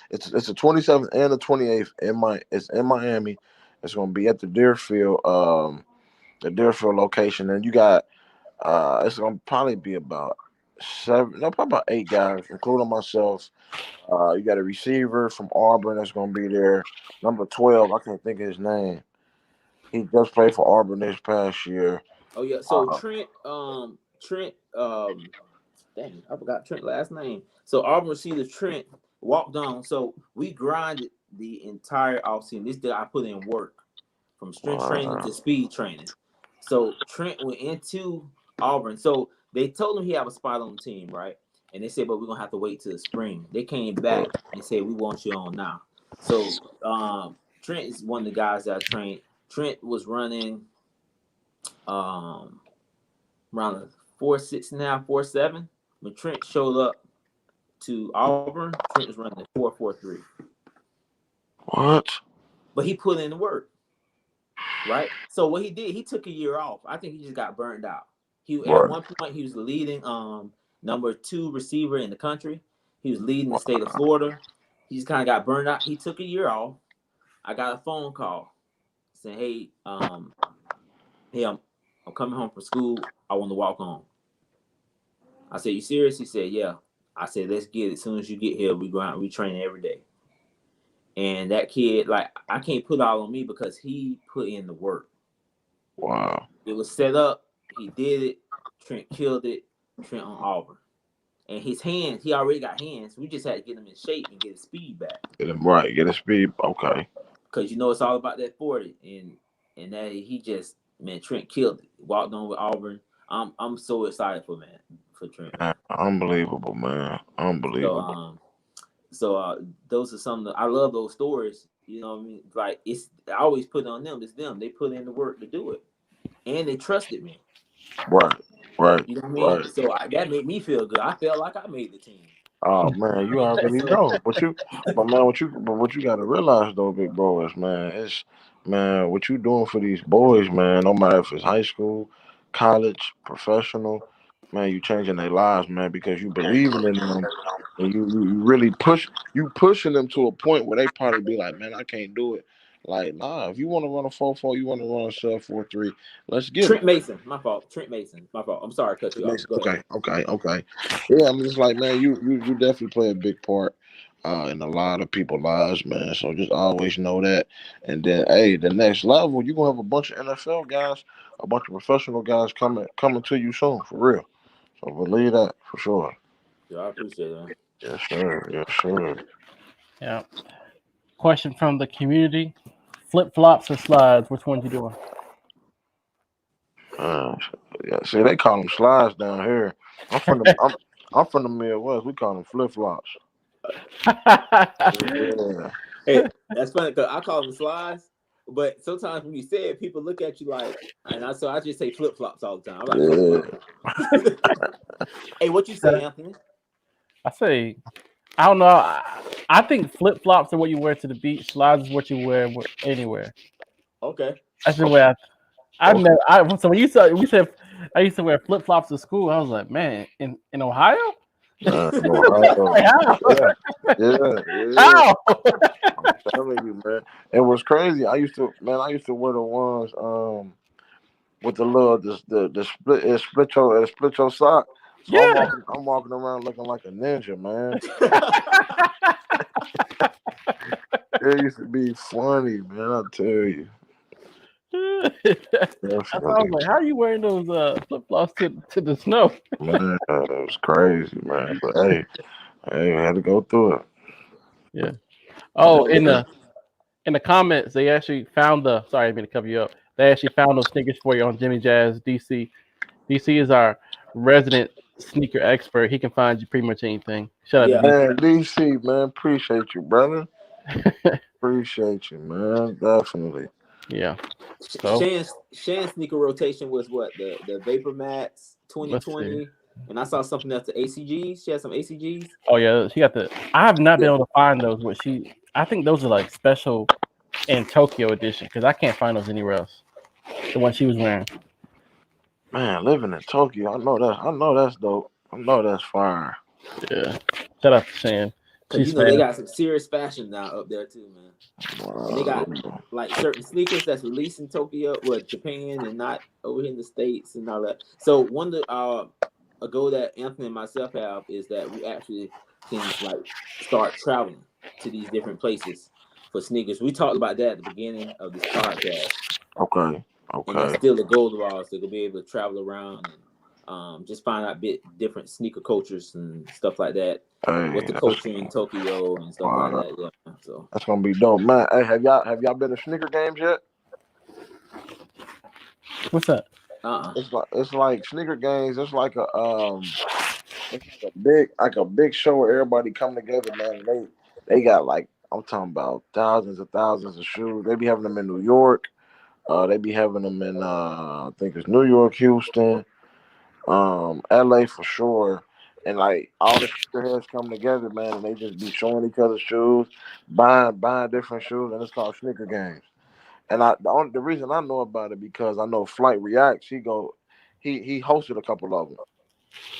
It's the 27th and the 28th it's in Miami. It's gonna be at the Deerfield location. And you got it's gonna probably be about probably about 8 guys, including myself. You got a receiver from Auburn that's gonna be there. Number 12, I can't think of his name. He just played for Auburn this past year. Oh yeah. So Trent, dang, I forgot Trent's last name. So Auburn receiver Trent walked on. So we grinded the entire offseason. This day I put in work from strength training to speed training. So Trent went into Auburn. So they told him he have a spot on the team, right? And they said, but we're gonna have to wait till the spring. They came back and said, we want you on now. So Trent is one of the guys that I trained. Trent was running around a 4.6.5, 4.7. When Trent showed up to Auburn, Trent was running a 4.43. What? But he put in the work, right? So what he did, he took a year off. I think he just got burned out. At one point he was the leading number 2 receiver in the country. He was leading the state of Florida. He just kind of got burned out. He took a year off. I got a phone call saying, "Hey, I'm coming home from school. I want to walk on." I said, "You serious?" He said, "Yeah." I said, "Let's get it. As soon as you get here, we go out. We train every day." And that kid, like, I can't put all on me because he put in the work. Wow. It was set up. He did it. Trent killed it. Trent on Auburn. And his hands, he already got hands. We just had to get him in shape and get his speed back. Get him right. Get his speed. Okay. Because, it's all about that 40. And that he just, man, Trent killed it. Walked on with Auburn. I'm so excited for Trent. Unbelievable, man. Unbelievable. So those are some of I love those stories. You know what I mean? Like, I always put it on them. It's them. They put in the work to do it. And they trusted me. Right. You know what I mean? Right. So that made me feel good. I felt like I made the team. Oh man, you already know. What you gotta realize though, big bro, is what you doing for these boys, man, no matter if it's high school, college, professional, man, you changing their lives, man, because you believing in them and you really pushing them to a point where they probably be like, man, I can't do it. Like, nah, if you want to run a 4.4, you want to run a sub 4.3, let's get Trent Mason, my fault. Trent Mason, my fault. I'm sorry, cut you off. Go ahead. Okay. Yeah, I'm just like, man, you definitely play a big part in a lot of people's lives, man. So just always know that. And then, hey, the next level, you're gonna have a bunch of NFL guys, a bunch of professional guys coming to you soon, for real. So believe that for sure. Yeah, I appreciate that. Yes, sir. Yeah. Question from the community: flip flops or slides? Which one you doing? Yeah, see, they call them slides down here. I'm from the Midwest. We call them flip flops. Yeah. Hey, that's funny because I call them slides, but sometimes when you say it, people look at you like, so I just say flip flops all the time. I'm like, hey, what you say, Anthony? I say, I don't know. I think flip flops are what you wear to the beach. Slides is what you wear anywhere. Okay. That's the way so when we said I used to wear flip flops to school, I was like, man, in Ohio? Ohio. How? Yeah. How? I'm telling you, man. It was crazy. I used to wear the ones with the little the split your sock. So Yeah. I'm walking around looking like a ninja, man. It used to be funny, man. I tell you. I was like, how are you wearing those flip flops to the snow? Man, it was crazy, man. But hey, I had to go through it. Yeah. Oh, in the comments, they actually found the. Sorry, I didn't mean to cover you up. They actually found those sneakers for you on Jimmy Jazz DC. DC is our resident sneaker expert. He can find you pretty much anything. Shout out to Man, DC, man, appreciate you, brother. Appreciate you, man. Definitely. Yeah. So Shan's sneaker rotation was what the Vapor Mats let's see. 2020, and I saw something else. The ACGs. She had some ACGs. Oh yeah, she got the. I have not been able to find those. What she? I think those are like special in Tokyo edition because I can't find those anywhere else. The one she was wearing. Man, living in Tokyo, I know that's dope. I know that's fire. Yeah. Shout out to Shan. Because they got some serious fashion now up there too, man. Wow. And they got like certain sneakers that's released in Tokyo, Japan, and not over here in the States and all that. So one of a goal that Anthony and myself have is that we actually can like start traveling to these different places for sneakers. We talked about that at the beginning of this podcast. Okay. And that's still a goal of ours to be able to travel around and just find out different sneaker cultures and stuff like that. Hey, what's the culture in Tokyo and stuff like that? Yeah, so that's gonna be dope, man. Hey, have y'all been to sneaker games yet? What's that? It's like sneaker games. It's like a big show where everybody come together, man. They got like I'm talking about thousands of shoes. They be having them in New York. They be having them in I think it's New York, Houston, LA for sure. And like all the sneakerheads come together, man, and they just be showing each other shoes, buying different shoes, and it's called sneaker games. And the reason I know about it because I know Flight Reacts. He hosted a couple of them.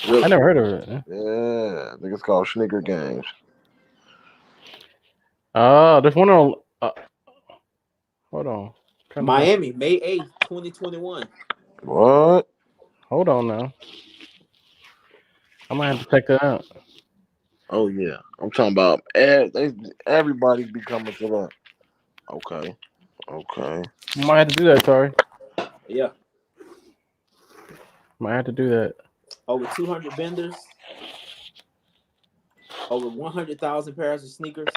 Really? I never heard of it. Yeah, I think it's called Sneaker Games. There's one on. Hold on. Miami, May 8th, 2021. What? Hold on now. I might have to check that out. Oh yeah, I'm talking about everybody be coming to that. Okay. Might have to do that, Tari. Yeah. Might have to do that. Over 200 vendors. Over 100,000 pairs of sneakers.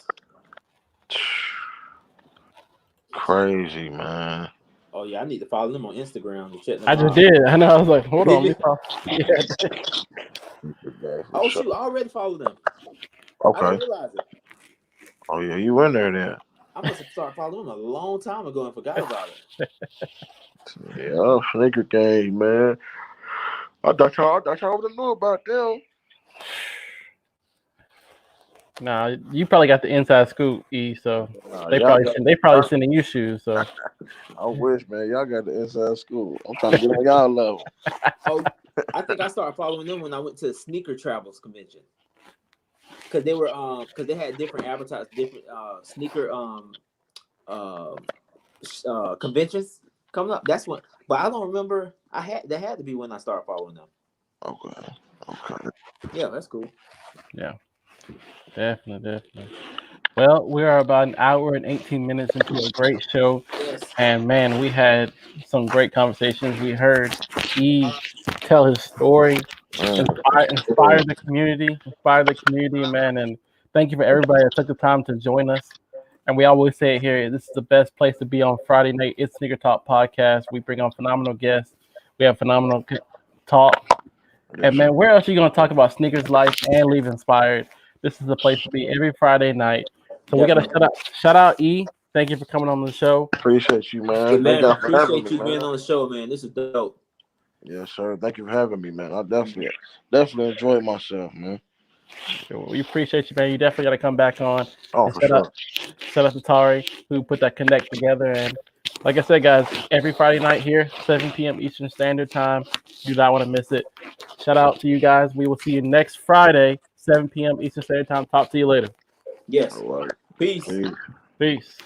Crazy, man. Oh yeah, I need to follow them on Instagram to check them out. I just did. I know. I was like, hold on. Oh shoot, I already followed them. Okay. I didn't realize it. Oh yeah, you in there then? I must have started following them a long time ago and forgot about it. Yeah, sneaker game, man. I thought y'all would have knew about them. Nah, you probably got the inside scoop, E. So they probably sending you shoes. So I wish, man. Y'all got the inside scoop. I'm trying to get on y'all level. Oh, I think I started following them when I went to the Sneaker Travels convention. Because they were because they had different different sneaker conventions coming up. That's when, but I don't remember. That had to be when I started following them. Okay. Yeah, that's cool. Yeah, definitely. Well, we are about an hour and 18 minutes into a great show, and man, we had some great conversations. We heard E tell his story, inspire the community, man. And thank you for everybody that took the time to join us. And we always say it here, this is the best place to be on Friday night. It's Sneaker Talk podcast. We bring on phenomenal guests. We have phenomenal talk. And man, where else are you going to talk about sneakers life and leave inspired? This is the place to be every Friday night. So we got to shout out E. Thank you for coming on the show. Appreciate you, man. Hey, man, appreciate you being on the show, man. This is dope. Yes, sir. Thank you for having me, man. I definitely enjoyed myself, man. We appreciate you, man. You definitely got to come back on. Oh, for sure. Shout out to Tari, who put that connect together. And like I said, guys, every Friday night here, 7 p.m. Eastern Standard Time. Do not want to miss it. Shout out to you guys. We will see you next Friday, 7 p.m. Eastern Standard Time. Talk to you later. Yes. All right. Peace. Peace. Peace.